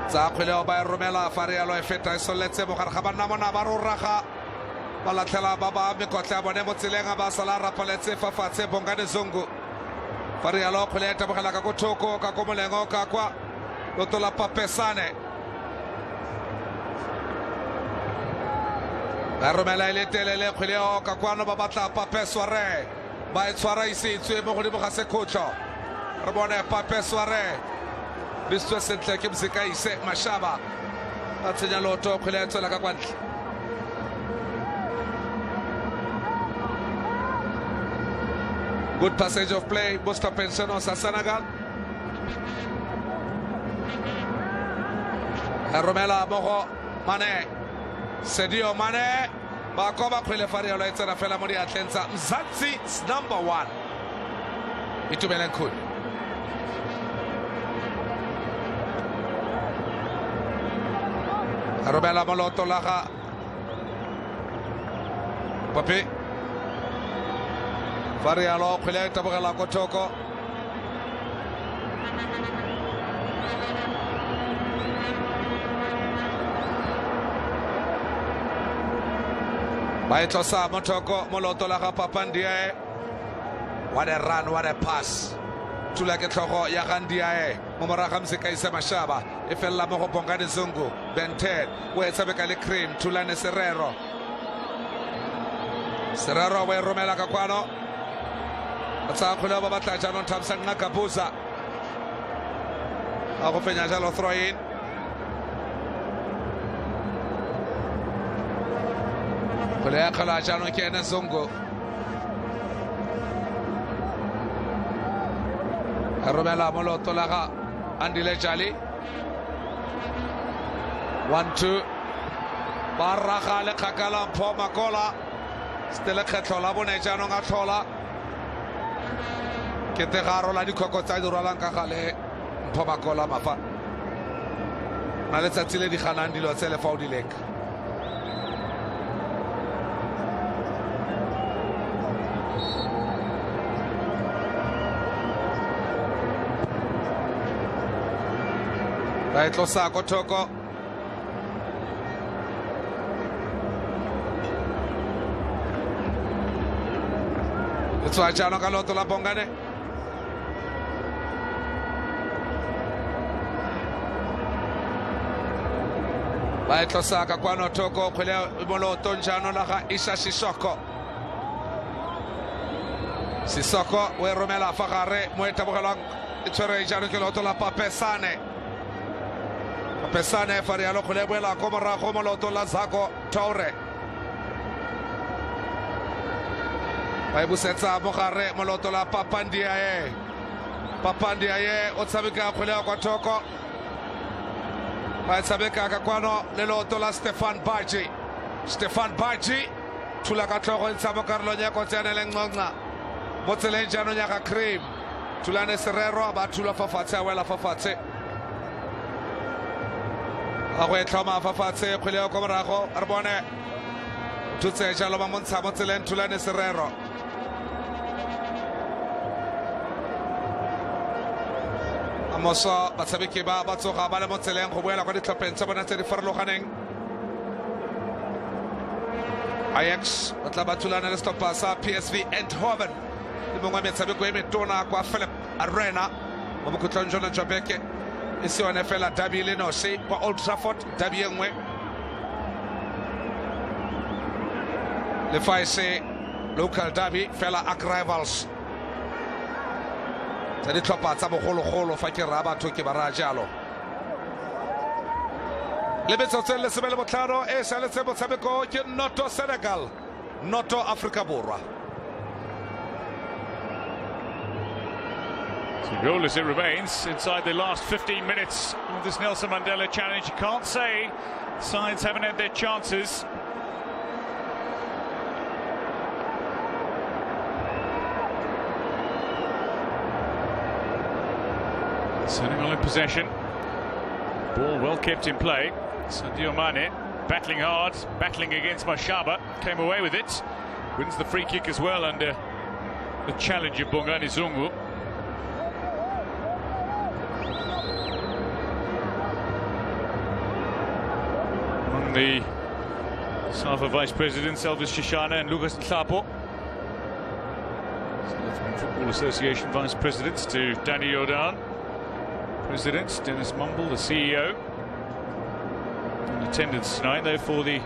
tsa kgweleo ba e romela fa re yalo e feta e soletse mogare ga banna mona ba roraga ba latlhela ba ba mekotla ya bone mo tseleng a ba sala rapaletse fa fatshe Bongane Zungu fa re yalo kgwele e tabogela ka ko thoko ka ko molengo ka kwa loto la Papesane ba romela e le telele kgweleo ka kwano ba batla Pape Soare ba e tshwara isitswe mo godimo ga sekhutlho re bone Pape Soare le setswe sentle ke Msekaise Mashaba ba tsenya loto kgwele e tswela ka kwa ntle good passage of play Busta Pensiono sa Senegal Romela mogo Mane Sadio Mane ba koba kgwele fa re yalo e tsena fela mo diatleng tsa Mzansi number 1 Itumeleng Khune Romela moloto la ga Pape fa re yalo kgwele e tabogela ko thoko Baitlosa Motoko Moloto la Papandia. What a run, what a pass. Tula ke tlhogo ya Gandiae Momoraga Mseka isa Mashaba e fella mo go Bongani Zungu Ben10 o etsabeka le Cream Tulane Serrero we romela ka kwano tsa khula ba batla jano Thamsa Ngakabuza a go fenya jalo throw in khula ya khala jano ke ena Zungu Romela Moloto laga Andile Jali 1-2 Barraga le Kakala Po Makola Stella Ketola Bone Jano Ngatola Kete Garo la Dikoko Tsai Duralan Kakale Po Makola Mafa Naletsa Tile di Khanandi lo tsele Faudi Lek Baitlosa Kotoko It's why Jano Kaloto la Bongane Baitlosa Kakwano Toko Kwele Moloto Jano Laga Isa Sissoko we Romela Fagare Mueta Bogalang Itzore Jano Kaloto la Papesane Pesane Farialo Kulebuela Komara Homoloto Lazako Taure Baibusetsa Mokare Moloto la Papandiae Otsabika Kulea Kotoko Baitsabeka Kakwano Leloto la Stefan Baji Tula Katoko in Samokarlo Nyako Tianelengona Motelenjano Nyaka Cream Tulane Serrero Abatula Fafatse Wela Fafatse Awe Tama Fafatse Kuleo Komarago Arbone Tutse Jaloma Monsa Motelen Tulane Serrero Amoso Batsabiki Ba Batsoka Bale Motelen Kubuela Kodi Topen Sabana Teri Farlo Haneng Ajax Batlaba Tulane Stopasa PSV Eindhoven Libongwa Metsabiko Emetona Kwa Philip Arena Mabukutonjona Jabeke Ici on a fait la derby Lenosi kwa Old Trafford, derby engwe. Le faise local derby fela ak rivals. Tadi topa tsabo kholo fa ke raba to ke barajalo. Le betsotsel le sebele botlaro e sa le tsebo tsabeko ke Noto Senegal, Noto Africa Borwa. So goalless it remains inside the last 15 minutes of this Nelson Mandela Challenge. You can't say sides haven't had their chances. Senegal in possession. Ball well kept in play. Sadio Mane battling hard, battling against Mashaba. Came away with it. Wins the free kick as well under the challenge of Bongani Zungu. The SAFA Vice Presidents Elvis Shishana and Lucas Tlapo. South African Football Association Vice Presidents to Danny Jordan. President Dennis Mumble, the CEO. In attendance tonight, though, for the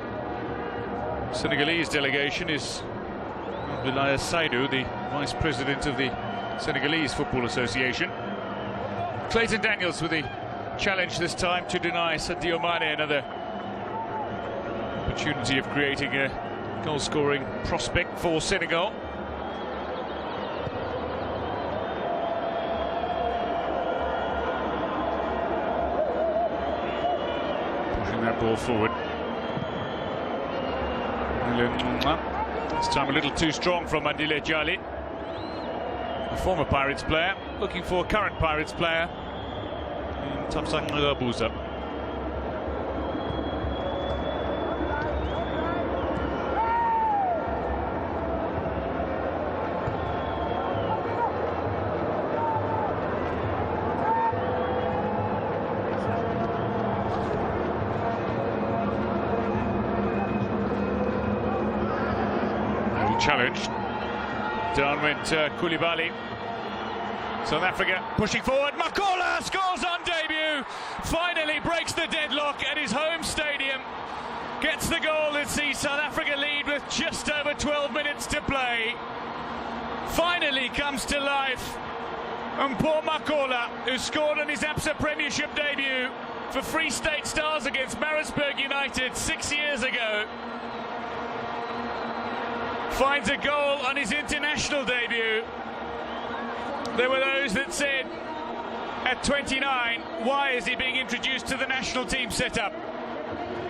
Senegalese delegation is Abdoulaye Saidou, the Vice President of the Senegalese Football Association. Clayton Daniels with the challenge this time to deny Sadio Mane another opportunity of creating a goal-scoring prospect for Senegal. Pushing that ball forward. This time a little too strong from Andile Jali, a former Pirates player, looking for a current Pirates player in Thamsa Ngakabuza. challenge. Down went Koulibaly. South Africa pushing forward. Makola scores on debut. Finally breaks the deadlock at his home stadium. Gets the goal that sees South Africa lead with just over 12 minutes to play. Finally comes to life. And poor Makola, who scored on his ABSA Premiership debut for Free State Stars against Maritzburg United 6 years ago, finds a goal on his international debut. There were those that said, at 29, why is he being introduced to the national team setup?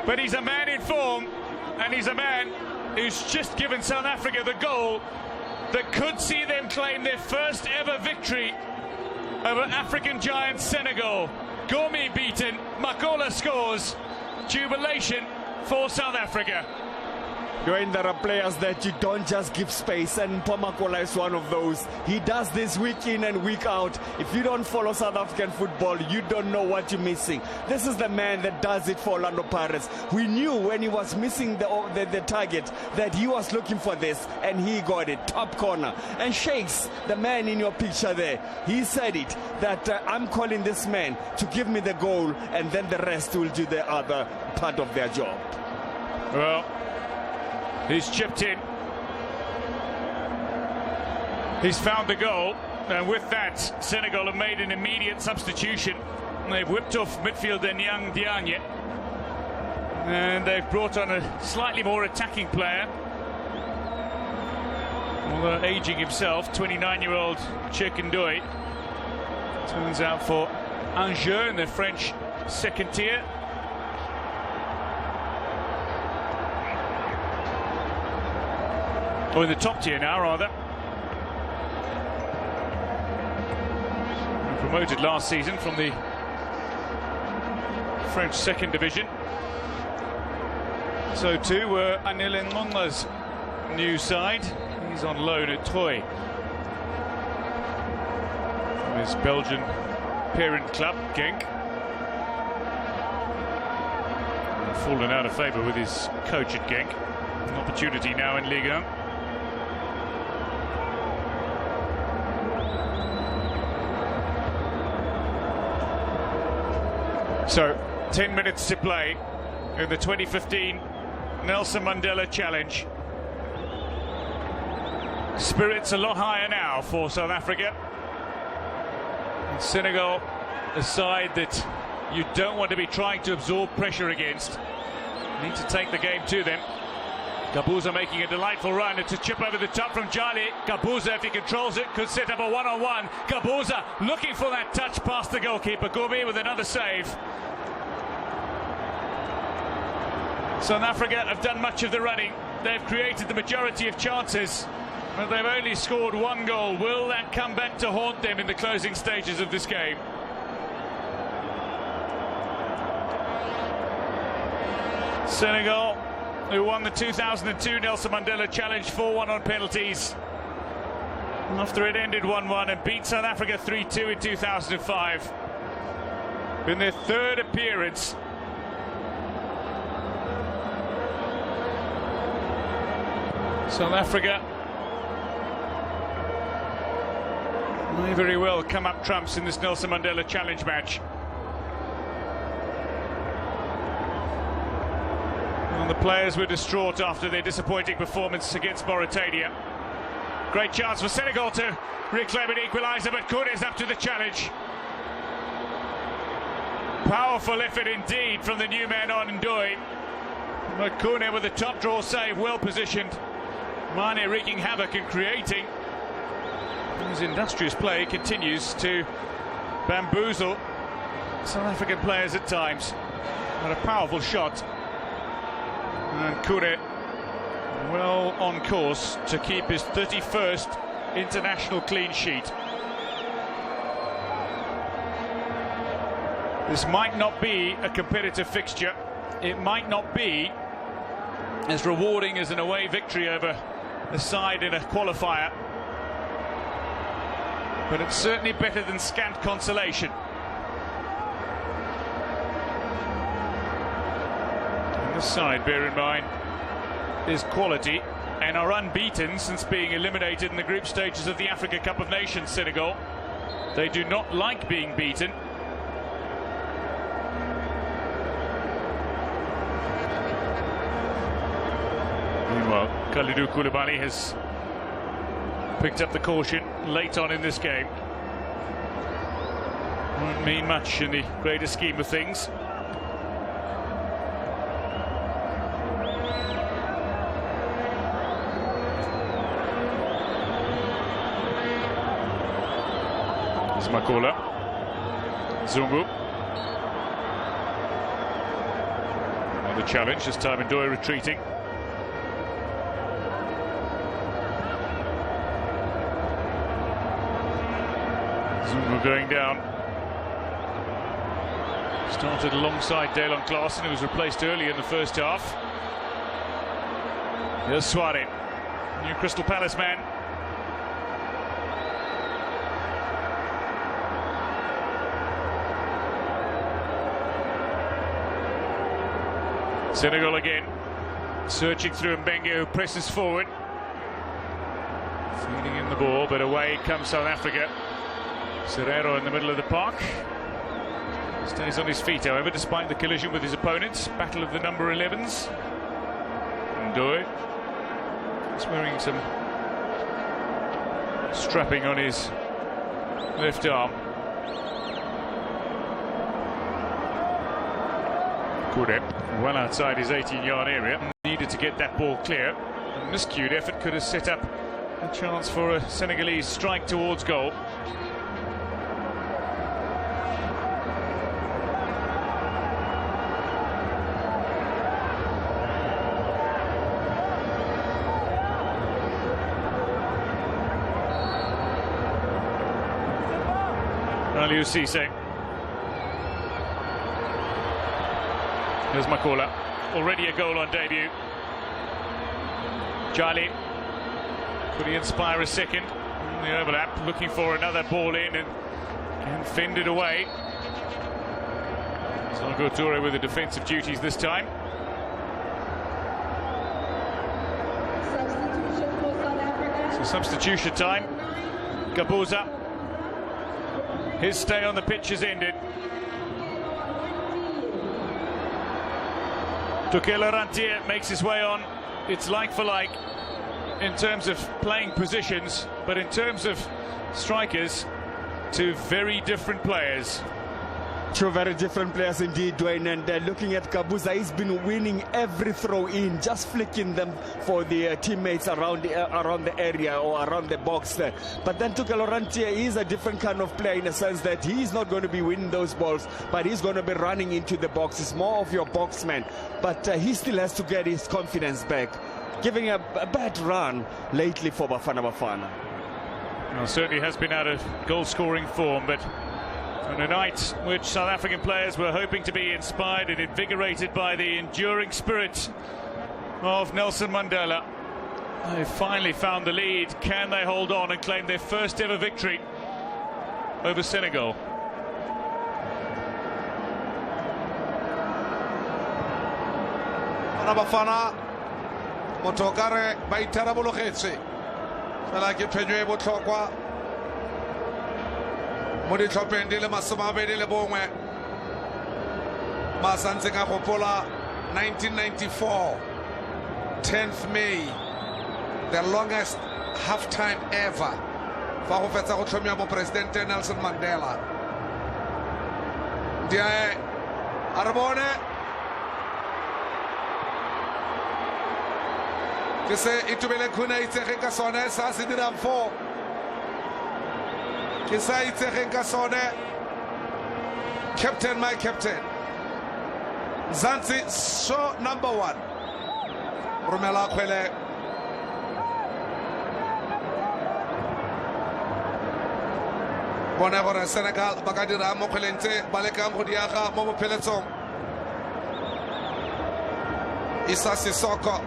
But he's a man in form, and he's a man who's just given South Africa the goal that could see them claim their first ever victory over African giant Senegal. Gourmet beaten, Makola scores. Jubilation for South Africa. Dwayne, there are players that you don't just give space, and Makola is one of those. He does this week in and week out. If you don't follow South African football, you don't know what you're missing. This is the man that does it for Orlando Pirates. We knew when he was missing the target that he was looking for this, and he got it, top corner. And Shakes, the man in your picture there, he said it, that I'm calling this man to give me the goal, and then the rest will do the other part of their job. Well, he's chipped in. He's found the goal, and with that, Senegal have made an immediate substitution. They've whipped off midfielder Nyang Diagne, and they've brought on a slightly more attacking player, although aging himself, 29-year-old Chekendoy. Turns out for Angers in the French second tier. Or in the top tier now, rather. Promoted last season from the French second division. So too were Anil Ngonga's new side. He's on loan at Troyes from his Belgian parent club, Genk. Fallen out of favour with his coach at Genk. An opportunity now in Ligue 1. So, 10 minutes to play in the 2015 Nelson Mandela Challenge. Spirits a lot higher now for South Africa. And Senegal, a side that you don't want to be trying to absorb pressure against. Need to take the game to them. Gabuza making a delightful run. It's a chip over the top from Jali. Gabuza, if he controls it, could set up a one-on-one. Gabuza looking for that touch past the goalkeeper. Gourmet with another save. South Africa have done much of the running. They've created the majority of chances, but they've only scored one goal. Will that come back to haunt them in the closing stages of this game? Senegal, who won the 2002 Nelson Mandela Challenge 4-1 on penalties after it ended 1-1, and beat South Africa 3-2 in 2005. In their third appearance, South Africa may very well come up trumps in this Nelson Mandela Challenge match. And the players were distraught after their disappointing performance against Mauritania. Great chance for Senegal to reclaim an equaliser, but Koune is up to the challenge. Powerful effort indeed from the new man on Ndoye. But Koune with a top draw save, well positioned. Mane wreaking havoc and creating. His industrious play continues to bamboozle South African players at times. But a powerful shot. And Koune well on course to keep his 31st international clean sheet. This might not be a competitive fixture. It might not be as rewarding as an away victory over the side in a qualifier, but it's certainly better than scant consolation. And this side, bear in mind, is quality. and are unbeaten since being eliminated in the group stages of the Africa Cup of Nations, Senegal. They do not like being beaten. Meanwhile, Kalidou Koulibaly has picked up the caution late on in this game. Won't mean much in the greater scheme of things. There's Makola. Zungu. Another challenge, this time Ndoye retreating. Zungu going down. Started alongside Delon Klaassen, who was replaced early in the first half. Here's Suarez, new Crystal Palace man. Senegal again, searching through Mbengue, who presses forward. Feeding in the ball, but away comes South Africa. Serrero in the middle of the park. Stays on his feet, however, despite the collision with his opponents. Battle of the number 11s. Ndoye is wearing some strapping on his left arm. Koudé, well outside his 18-yard area. Needed to get that ball clear. A miscued effort could have set up a chance for a Senegalese strike towards goal. Aliou Cisse. Here's Makola. Already a goal on debut. Charlie. Could he inspire a second? The overlap, looking for another ball in and fended away. Sango Toure with the defensive duties this time. So substitution time. Gabuza. His stay on the pitch has ended. Tukela Rantier makes his way on. It's like for like in terms of playing positions, but in terms of strikers, two very different players. Two very different players indeed, Dwayne, and looking at Gabuza, he's been winning every throw in, just flicking them for the teammates around the area or around the box there. But then Tukela Rantier is a different kind of player in a sense that he's not going to be winning those balls, but he's going to be running into the box. He's more of your boxman, but he still has to get his confidence back. Giving a bad run lately for Bafana Bafana. Well, certainly has been out of goal-scoring form, but on a night which South African players were hoping to be inspired and invigorated by the enduring spirit of Nelson Mandela. They finally found the lead. Can they hold on and claim their first ever victory over Senegal? Bafana motokare baitara bologetse fela ke phenyo e botlhokwa mo ditlhopheng di le masomabedi le bongwe ba santse ka gopola 1994 10th May, the longest halftime ever fa go fetsa go tlhomiwa mo presidente Nelson Mandela. Dia arbone ke se itumele khuna itsege ka sone sa se dirang fo ke sa itsege ka sone. Captain, my captain, Zanzi, show number 1 Romela Kwele. Bona gore Senegal ba ka dira mo kgwelentse ba leka go diaga mo bopheletsong. Issa Sissoko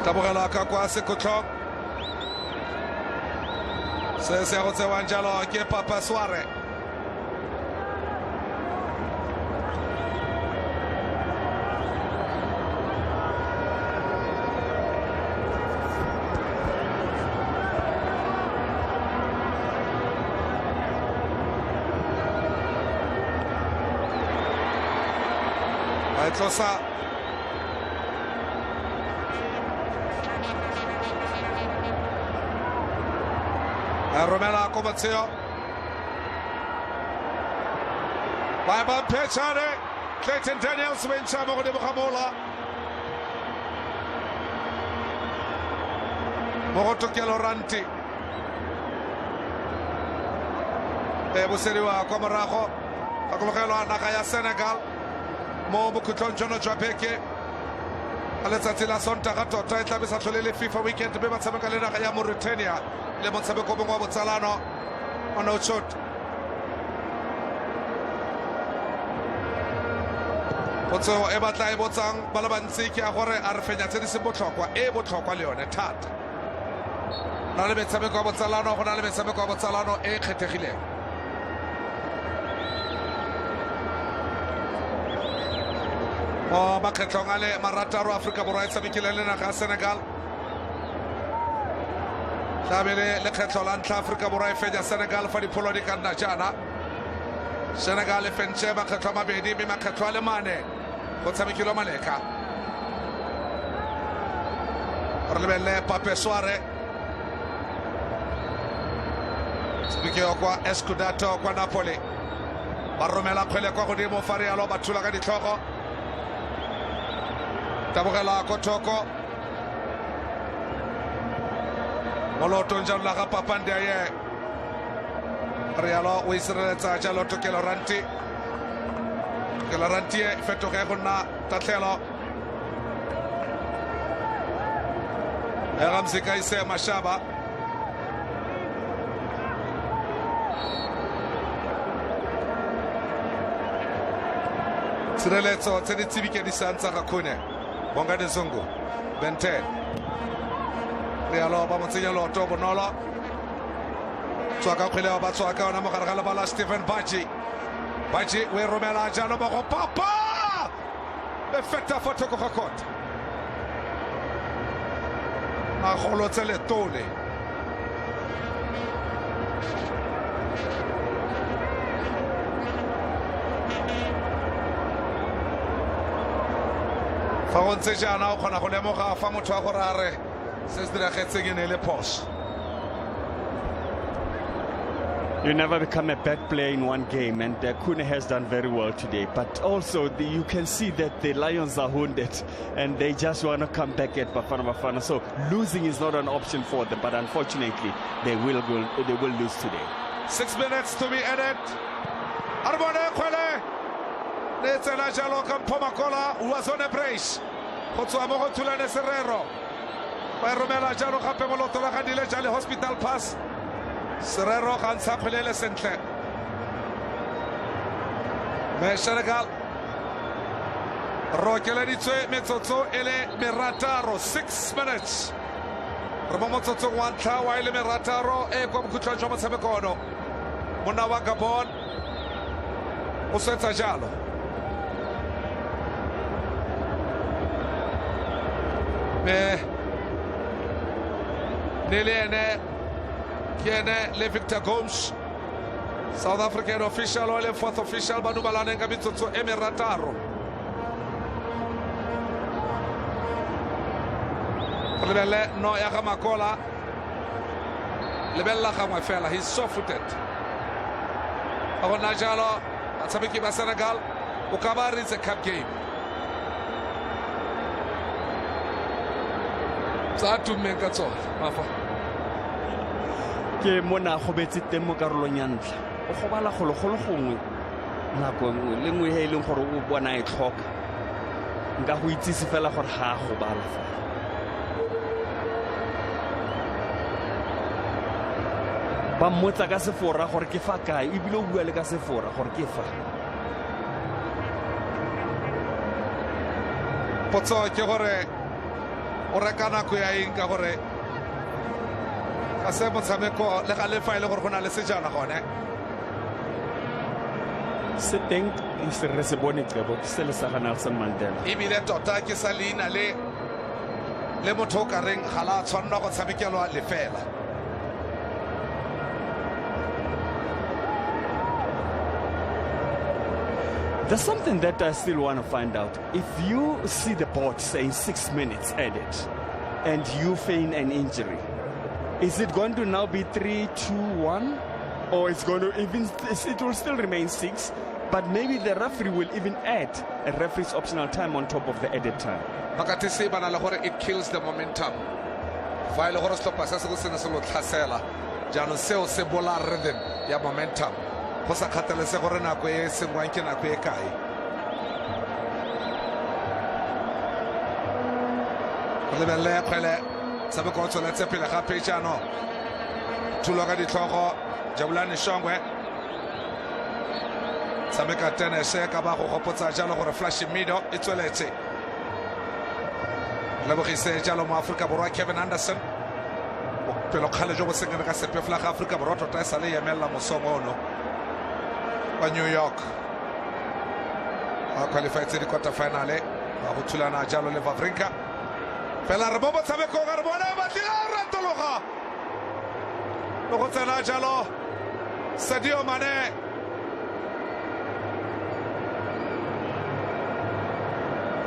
tabogela ka kwa sekotlong se se go tsewang jalo ke Papa Suarez. ba tlosa Romela Kovatsio Baba Pechane Clayton Daniels wincha mo de Mohamola Mogoto Keloranti Buseriwa Komaraho Akolokelo Nakaya Senegal Mo Bukutonjono Jabeke Aletsatsi la Sontaga tota e tla be sa tlhole le FIFA weekend be ba tshameka le naga ya Mauritania le motshameko mongwe wa botsalano on no shot potso e batla e botsang ba le bantsi ke a gore a re fenya tse di se botlhokwa e botlhokwa le yone thata na le metshameko wa botsalano go na le metshameko wa botsalano e kgethegileng o makgetlong a le marataro Afrika Borwa e tshamekile le naga ya Senegal Tabele le kgetlo la ntlha Afrika Borwa e fenya Senegal fa dipholo di ka nna jaana Senegal e fentse makgetlo a mabedi mme makgetlo a le mane go tshamekilwe Maleka re lebelle Pape Soare tshamekio kwa Escudato kwa Napoli ba romela kgwele kwa godimo fa Real ba thula ka ditlhogo tabogela Kotoko Moloto njalo ga papande ye Real o isireletsa jalo to Keloranti e fetoge go nna tatlhelo Ramsika ise Mashaba Sireletso tse di tsibike di santsa ga khone bonga de Zongo Benten Realo ba motsenya loto bonolo tswaka kgwele ba tswaka ona mogare ga le bala Stephen Baji we romela jalo ba go papa be feta foto go khakota na golo tsele tole fa go ntse jana o kgona go lemoga fa motho a go rare You never become a bad player in one game, and Kune has done very well today. But also, you can see that the Lions are wounded, and they just want to come back at Bafana Bafana. So losing is not an option for them, but unfortunately, they will lose today. 6 minutes to be added. Arbone Kwele, Netela Jalo Kampomakola, was on a brace. Hotsuamoho Tulane Serrero. Romela jalo gape moloto la gadile jale hospital pass Serrero ga ntsha kgwele sentle me Senegal rokeleditswe metsotso ele merataro 6 minutes re mo motsotso wa ntlha wa ele merataro e kwa bokhutlong jwa motshameko ono monna wa Gabon o swetsa jalo me Nilene Kiene le Victor Gomes South African official or le fourth official Banu Balane Ngabitsotso Emirataro Lebele no ya Makola Lebella Khamwa fela he's so footed Abona jalo atshameki ba Senegal o kabari it's a cup game Sa tumenka tsona mafa ke mona go betse teng mo karolong ya ntlha o go bala go gongwe nako nngwe le nngwe he leng gore o bona e tlhoka nka go itsisi fela gore ha go bala fa ba mmotsa ka sefora gore ke fa kae e bile o bua le ka sefora gore ke fa potso ke gore o reka nako ya eng ka gore ka se motshameko le ga le fa ile gore go na le sejana gone se teng se re se bone tsebo ke se le sa ga Nelson Mandela ebile tota ke sa leina le motho o ka reng ga la tshwanna go tshamekelwa lefela There's something that I still want to find out. If you see the board saying 6 minutes added and you feign an injury, is it going to now be 3-2-1? Or it's going to even, it will still remain 6, but maybe the referee will even add a referee's optional time on top of the added time. It kills the momentum. While Horostop Assassin Hasela, Jano Seo Sebola rhythm, ya momentum. Posa Catale Seborena Kwe, Semwankina Kwekai. Olivelle Pele, Sabakoto, let's say Pila Pechano. Tuloga di Toro, Jabulani Shongwe. Sameka Tene Sheka Bajo Hopota Jalo or a flashy middle, it's a let's say. Labori Jalo Africa Bora Kevin Anderson. Pelo Kalejo was singing a Sepefla Africa Boroto Tessale Mela Mosomono. By New York. Qualified to the quarterfinale. Abutulana Jalo Levavrinka. Pela Raboba Sabeco Garbona, Batila Rantoloha. Logotana Jalo. Sadio Mane.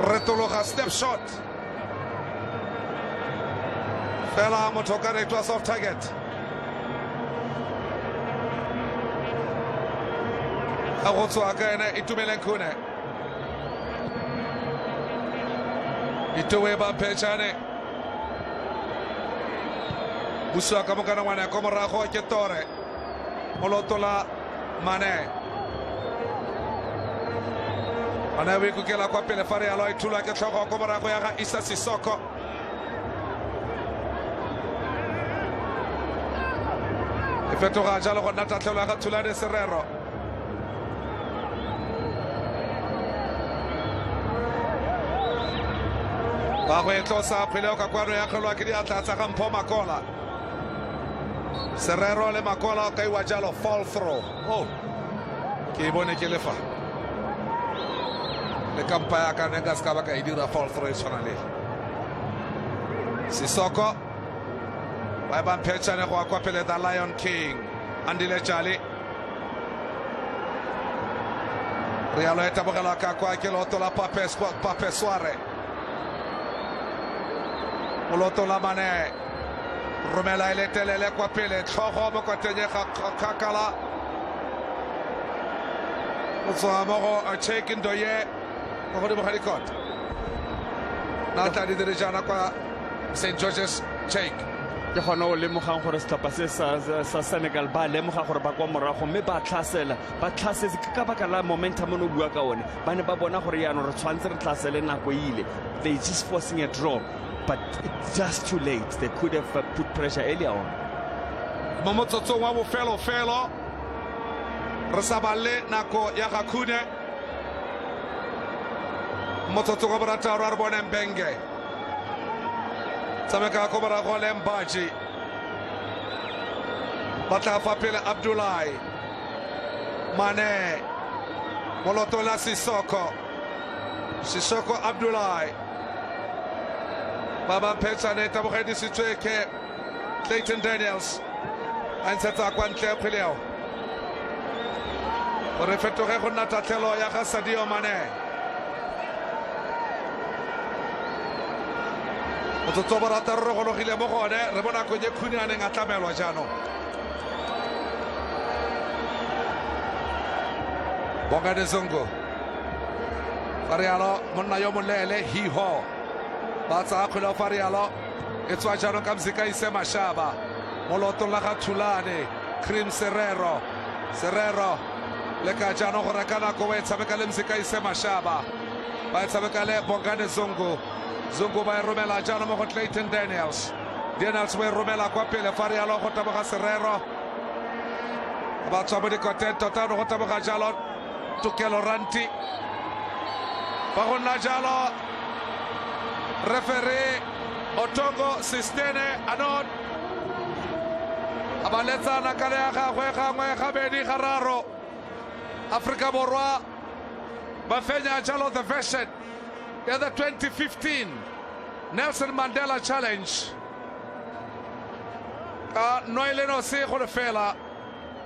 Retoloha step shot. Fela Motokare, it was off target. Awoto Agane, Itumelenkune. Ituweba Pechane. Busua Kamukana Wana, Komaraho Ketore. Molotola Mane. Anawe Kukela Kwapele Fari Aloy Tula Ketoko Komaraho Yaga Isa Sissoko. Ifetora Jalo Nata Tula de Serrero. Bawe Tosa Piloka Quaro Yakolo Kiriata Takampo Makola. Serrero le Makola Kaiwa Jalo fall through. Oh, Kibone Kilefa. The Kampaya Kanegas Kabaka Idira fall through is finally. Sissoko. Waiban Pechane Kwapele the Lion King. Andile Charlie. Rialo Etabogala Kakwa Kilotola Pape Soare. Molotola Mane. Romela Eletele Kwapele. Choho Mokotenye Kakala. Mozoamoro are taking Doye. Mohodibo Harikot. Natali Dirijana Kwa St. George's Cheik. Ke gona o lemogang gore setlhopha se sa Senegal ba lemoga gore ba kwa morago mme ba tlhasela ba tlhasetse ka baka la momentum no bua ka one ba ne ba bona gore yaano re tshwantse re tlhasele nako ile. They just forcing a draw, but it's just too late. They could have put pressure earlier on. Momotsotso wa bofelo re sa balle nako ya Gakune. Motsotso go borata ra re bona Mbenge. Sameka Kobara Golem Baji. Bata Fapile Abdullahi. Mane. Molotola Sissoko. Sissoko Abdullahi. Baba Petsane Tabuhedi Situeke. Clayton Daniels. And Seta Quantle Pileo. Refetto Reconata Telo Yaka Sadio Mane. Ototobara Tarro Hile Mohone, Rebona Koye Kunian and Atamelo Jano. Bonga de Zungo. Farialo, Monayomulele, he ho. Bata Akula Farialo. It's why Jano Kamsika Isema Shaba. Molotolaha Tulane. Krim Serrero. Leka Jano Horakana Kowe, Sabekalim Sika Isema Shaba. By Sabekale, Bonga de Zungo. Zungu by Romela, Janamo Clayton Daniels. Daniels where Romela Quapile, Farialo, Hotabaga Serrero. About somebody content, Totano Hotabaga Jalot, Tukelo Ranti. Bahuna Jalo, referee, Otongo, Sistene, Anon. Abaleta Nakaleaka, Hueca, Beni Hararo. Africa Borwa, Bafenya Jalo, the version. The other 2015 Nelson Mandela Challenge. Noileno se fela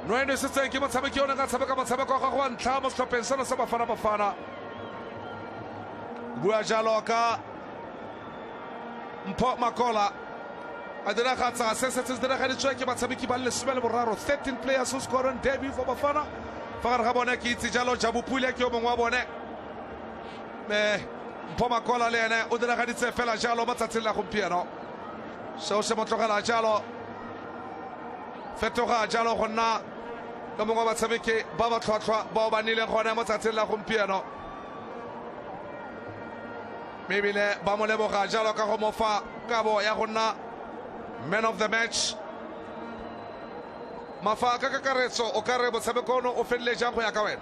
no e setseng ke motshameki o neng a tshameka motshameko wa gago wa ntlha mo setlhopheng seno sa Bafana Bafana. Bua jalo ka Mpho Makola a diragatsa se se diragaditswe ke batshameki ba 13 13 players who scored on debut for Bafana. Fa gare ga bone ke itse jalo Jabu Pule ke o mongwe wa bone. Mpho Makola le ene o diragaditse fela jalo matsatsing la gompieno. Seo se motlogela jalo fetoga jalo go nna ka mongwe wa batshameki ba ba tlhotlhwa bao ba nnileng gone mo tsatsing la gompieno. Mebile ba mo leboga jalo ka go mo fa kabo ya go nna man of the match. Mafa ka kakaretso o ka re motshameko ono o fedile jang go ya ka wena?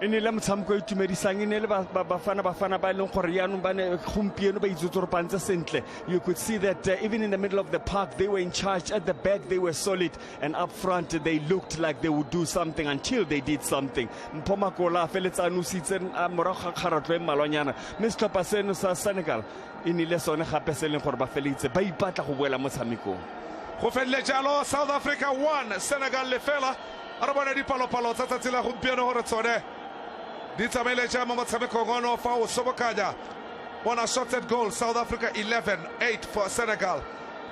E ne le motshameko itumedisang, e ne le bafana ba leng gore yaanong ba ne gompieno ba itse gore ba ntse sentle. You could see that even in the middle of the park they were in charge. At the back they were solid, and up front they looked like they would do something until they did something. Mpho Makola feletsa nusitse morago ga kgaratlo e malwanyana mme setlhopha seno sa Senegal e ne le sone gape se leng gore ba feleditse ba ipatla go boela motshamekong. Go fedile jalo South Africa 1 Senegal lefela. A re bone dipalopalo tsa tsatsi la gompieno gore tsone di tsamaile jang mo motshamekong ono fa o sobokanya. Bona shots at goal, South Africa 11, 8 for Senegal,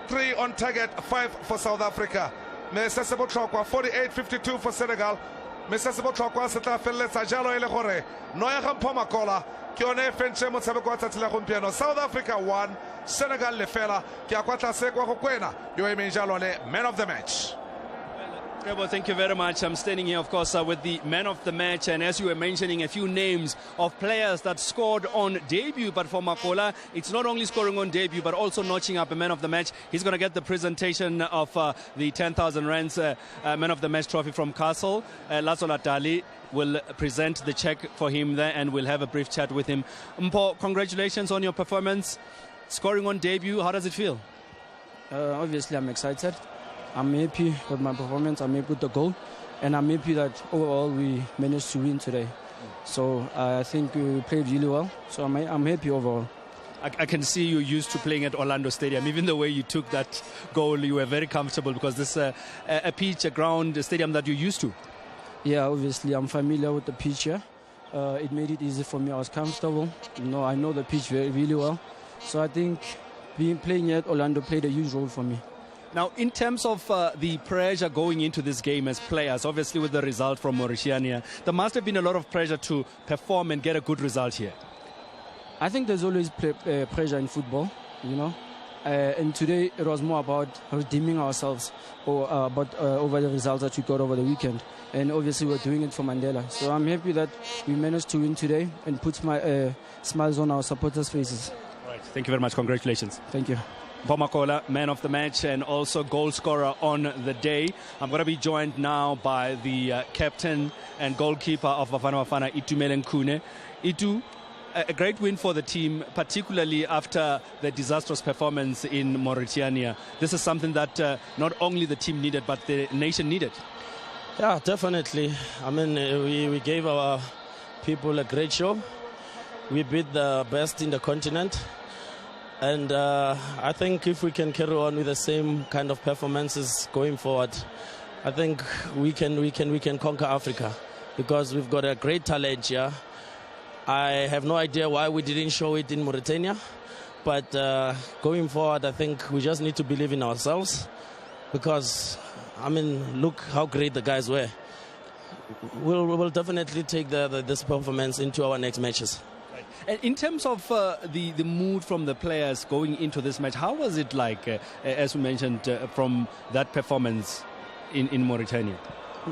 3 on target, 5 for South Africa. Me se se botlhokwa 48-52 for Senegal. Me se se botlhokwa se tla feleletsa jalo e le gore no ya ga Mpho Makola ke yone e fentse motshameko wa tsatsi la gompieno. South Africa 1 Senegal lefela. Ke a kwa tlase kwa go kwena yo e meng jalo le man of the match. Well, thank you very much. I'm standing here, of course, with the man of the match. And as you were mentioning, a few names of players that scored on debut. But for Makola, it's not only scoring on debut, but also notching up a man of the match. He's going to get the presentation of the 10,000 rands man of the match trophy from Castle. Lazola Dali will present the check for him there, and we'll have a brief chat with him. Mpho, congratulations on your performance. Scoring on debut, how does it feel? Obviously, I'm excited. I'm happy with my performance, I'm happy with the goal, and I'm happy that overall we managed to win today. So I think we played really well, so I'm happy overall. I can see you used to playing at Orlando Stadium. Even the way you took that goal, you were very comfortable because this is a pitch, a ground, a stadium that you're used to. Yeah, obviously I'm familiar with the pitch here. It made it easy for me. I was comfortable. I know the pitch really well. So I think playing here at Orlando played a huge role for me. Now, in terms of the pressure going into this game as players, obviously with the result from Mauritania, there must have been a lot of pressure to perform and get a good result here. I think there's always pressure in football, and today it was more about redeeming ourselves over the results that we got over the weekend. And obviously we're doing it for Mandela. So I'm happy that we managed to win today and put smiles on our supporters' faces. Right. Thank you very much. Congratulations. Thank you. Mpho Makola, man of the match and also goal scorer on the day. I'm going to be joined now by the captain and goalkeeper of Bafana Bafana, Itumeleng Khune. Itu, a great win for the team, particularly after the disastrous performance in Mauritania. This is something that not only the team needed, but the nation needed. Yeah, definitely. I mean, we gave our people a great show. We beat the best in the continent. And I think if we can carry on with the same kind of performances going forward, I think we can conquer Africa because we've got a great talent here. I have no idea why we didn't show it in Mauritania, but going forward, I think we just need to believe in ourselves because, I mean, look how great the guys were. We'll definitely take this performance into our next matches. And in terms of the mood from the players going into this match, how was it like, as we mentioned, from that performance in Mauritania?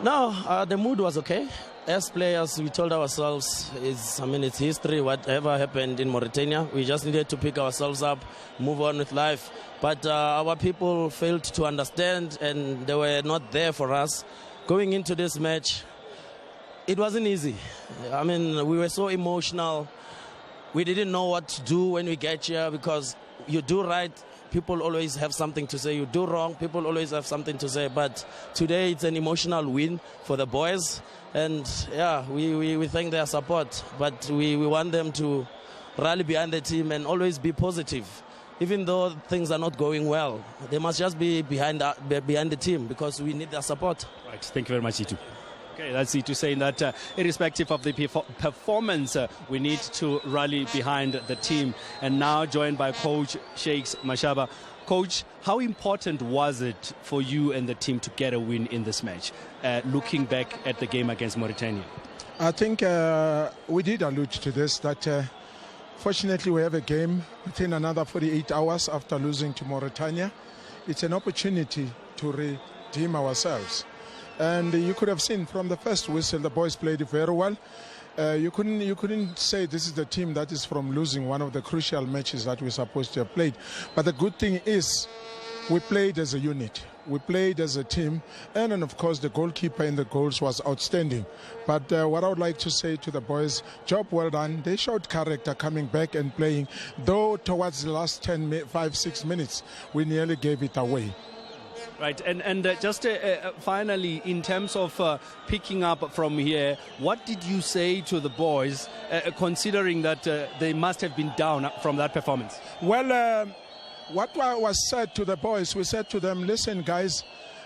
No, the mood was okay. As players, we told ourselves, it's history, whatever happened in Mauritania. We just needed to pick ourselves up, move on with life. But our people failed to understand, and they were not there for us. Going into this match, it wasn't easy. I mean, we were so emotional. We didn't know what to do when we get here because you do right, people always have something to say. You do wrong, people always have something to say. But today it's an emotional win for the boys. And yeah, we thank their support. But we want them to rally behind the team and always be positive. even though things are not going well, they must just be behind the team because we need their support. Right. Thank you very much, Itu. Okay, that's Itu saying that irrespective of the performance, we need to rally behind the team. And now joined by Coach Shakes Mashaba. Coach, how important was it for you and the team to get a win in this match, looking back at the game against Mauritania? I think we did allude to this, that fortunately we have a game within another 48 hours after losing to Mauritania. It's an opportunity to redeem ourselves. And you could have seen from the first whistle, the boys played very well. You couldn't say this is the team that is from losing one of the crucial matches that we're supposed to have played. But the good thing is we played as a unit. We played as a team. And then, of course, the goalkeeper in the goals was outstanding. But what I would like to say to the boys, job well done. They showed character coming back and playing. Though towards the last 5-6 minutes, we nearly gave it away. Right, and just finally, in terms of picking up from here, what did you say to the boys, considering that they must have been down from that performance? Well, what was said to the boys, we said to them, listen, guys,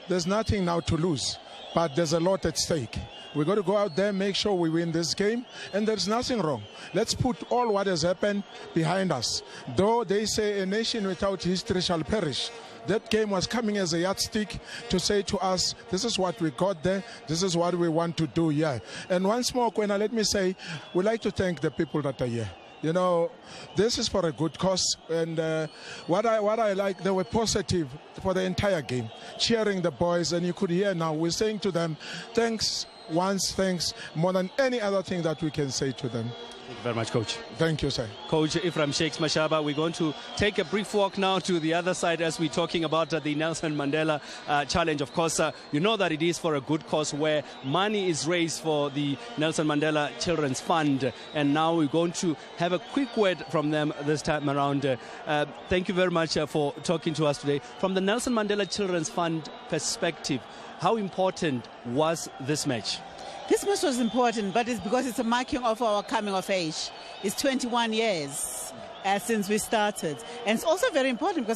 there's nothing now to lose, but there's a lot at stake. We've got to go out there, make sure we win this game, and there's nothing wrong. Let's put all what has happened behind us. Though they say a nation without history shall perish, that game was coming as a yardstick to say to us, this is what we got there, this is what we want to do here. And once more, Kwena, let me say, we'd like to thank the people that are here. You know, this is for a good cause, and what I like, they were positive for the entire game, cheering the boys, and you could hear now, we're saying to them, thanks more than any other thing that we can say to them. Thank you very much, Coach. Thank you, sir. Coach Ephraim Shakes Mashaba, we're going to take a brief walk now to the other side as we're talking about the Nelson Mandela Challenge. Of course, you know that it is for a good cause where money is raised for the Nelson Mandela Children's Fund. And now we're going to have a quick word from them this time around. Thank you very much for talking to us today. From the Nelson Mandela Children's Fund perspective, how important was this match? This match was important, but it's because it's a marking of our coming of age. It's 21 years since we started. And it's also very important because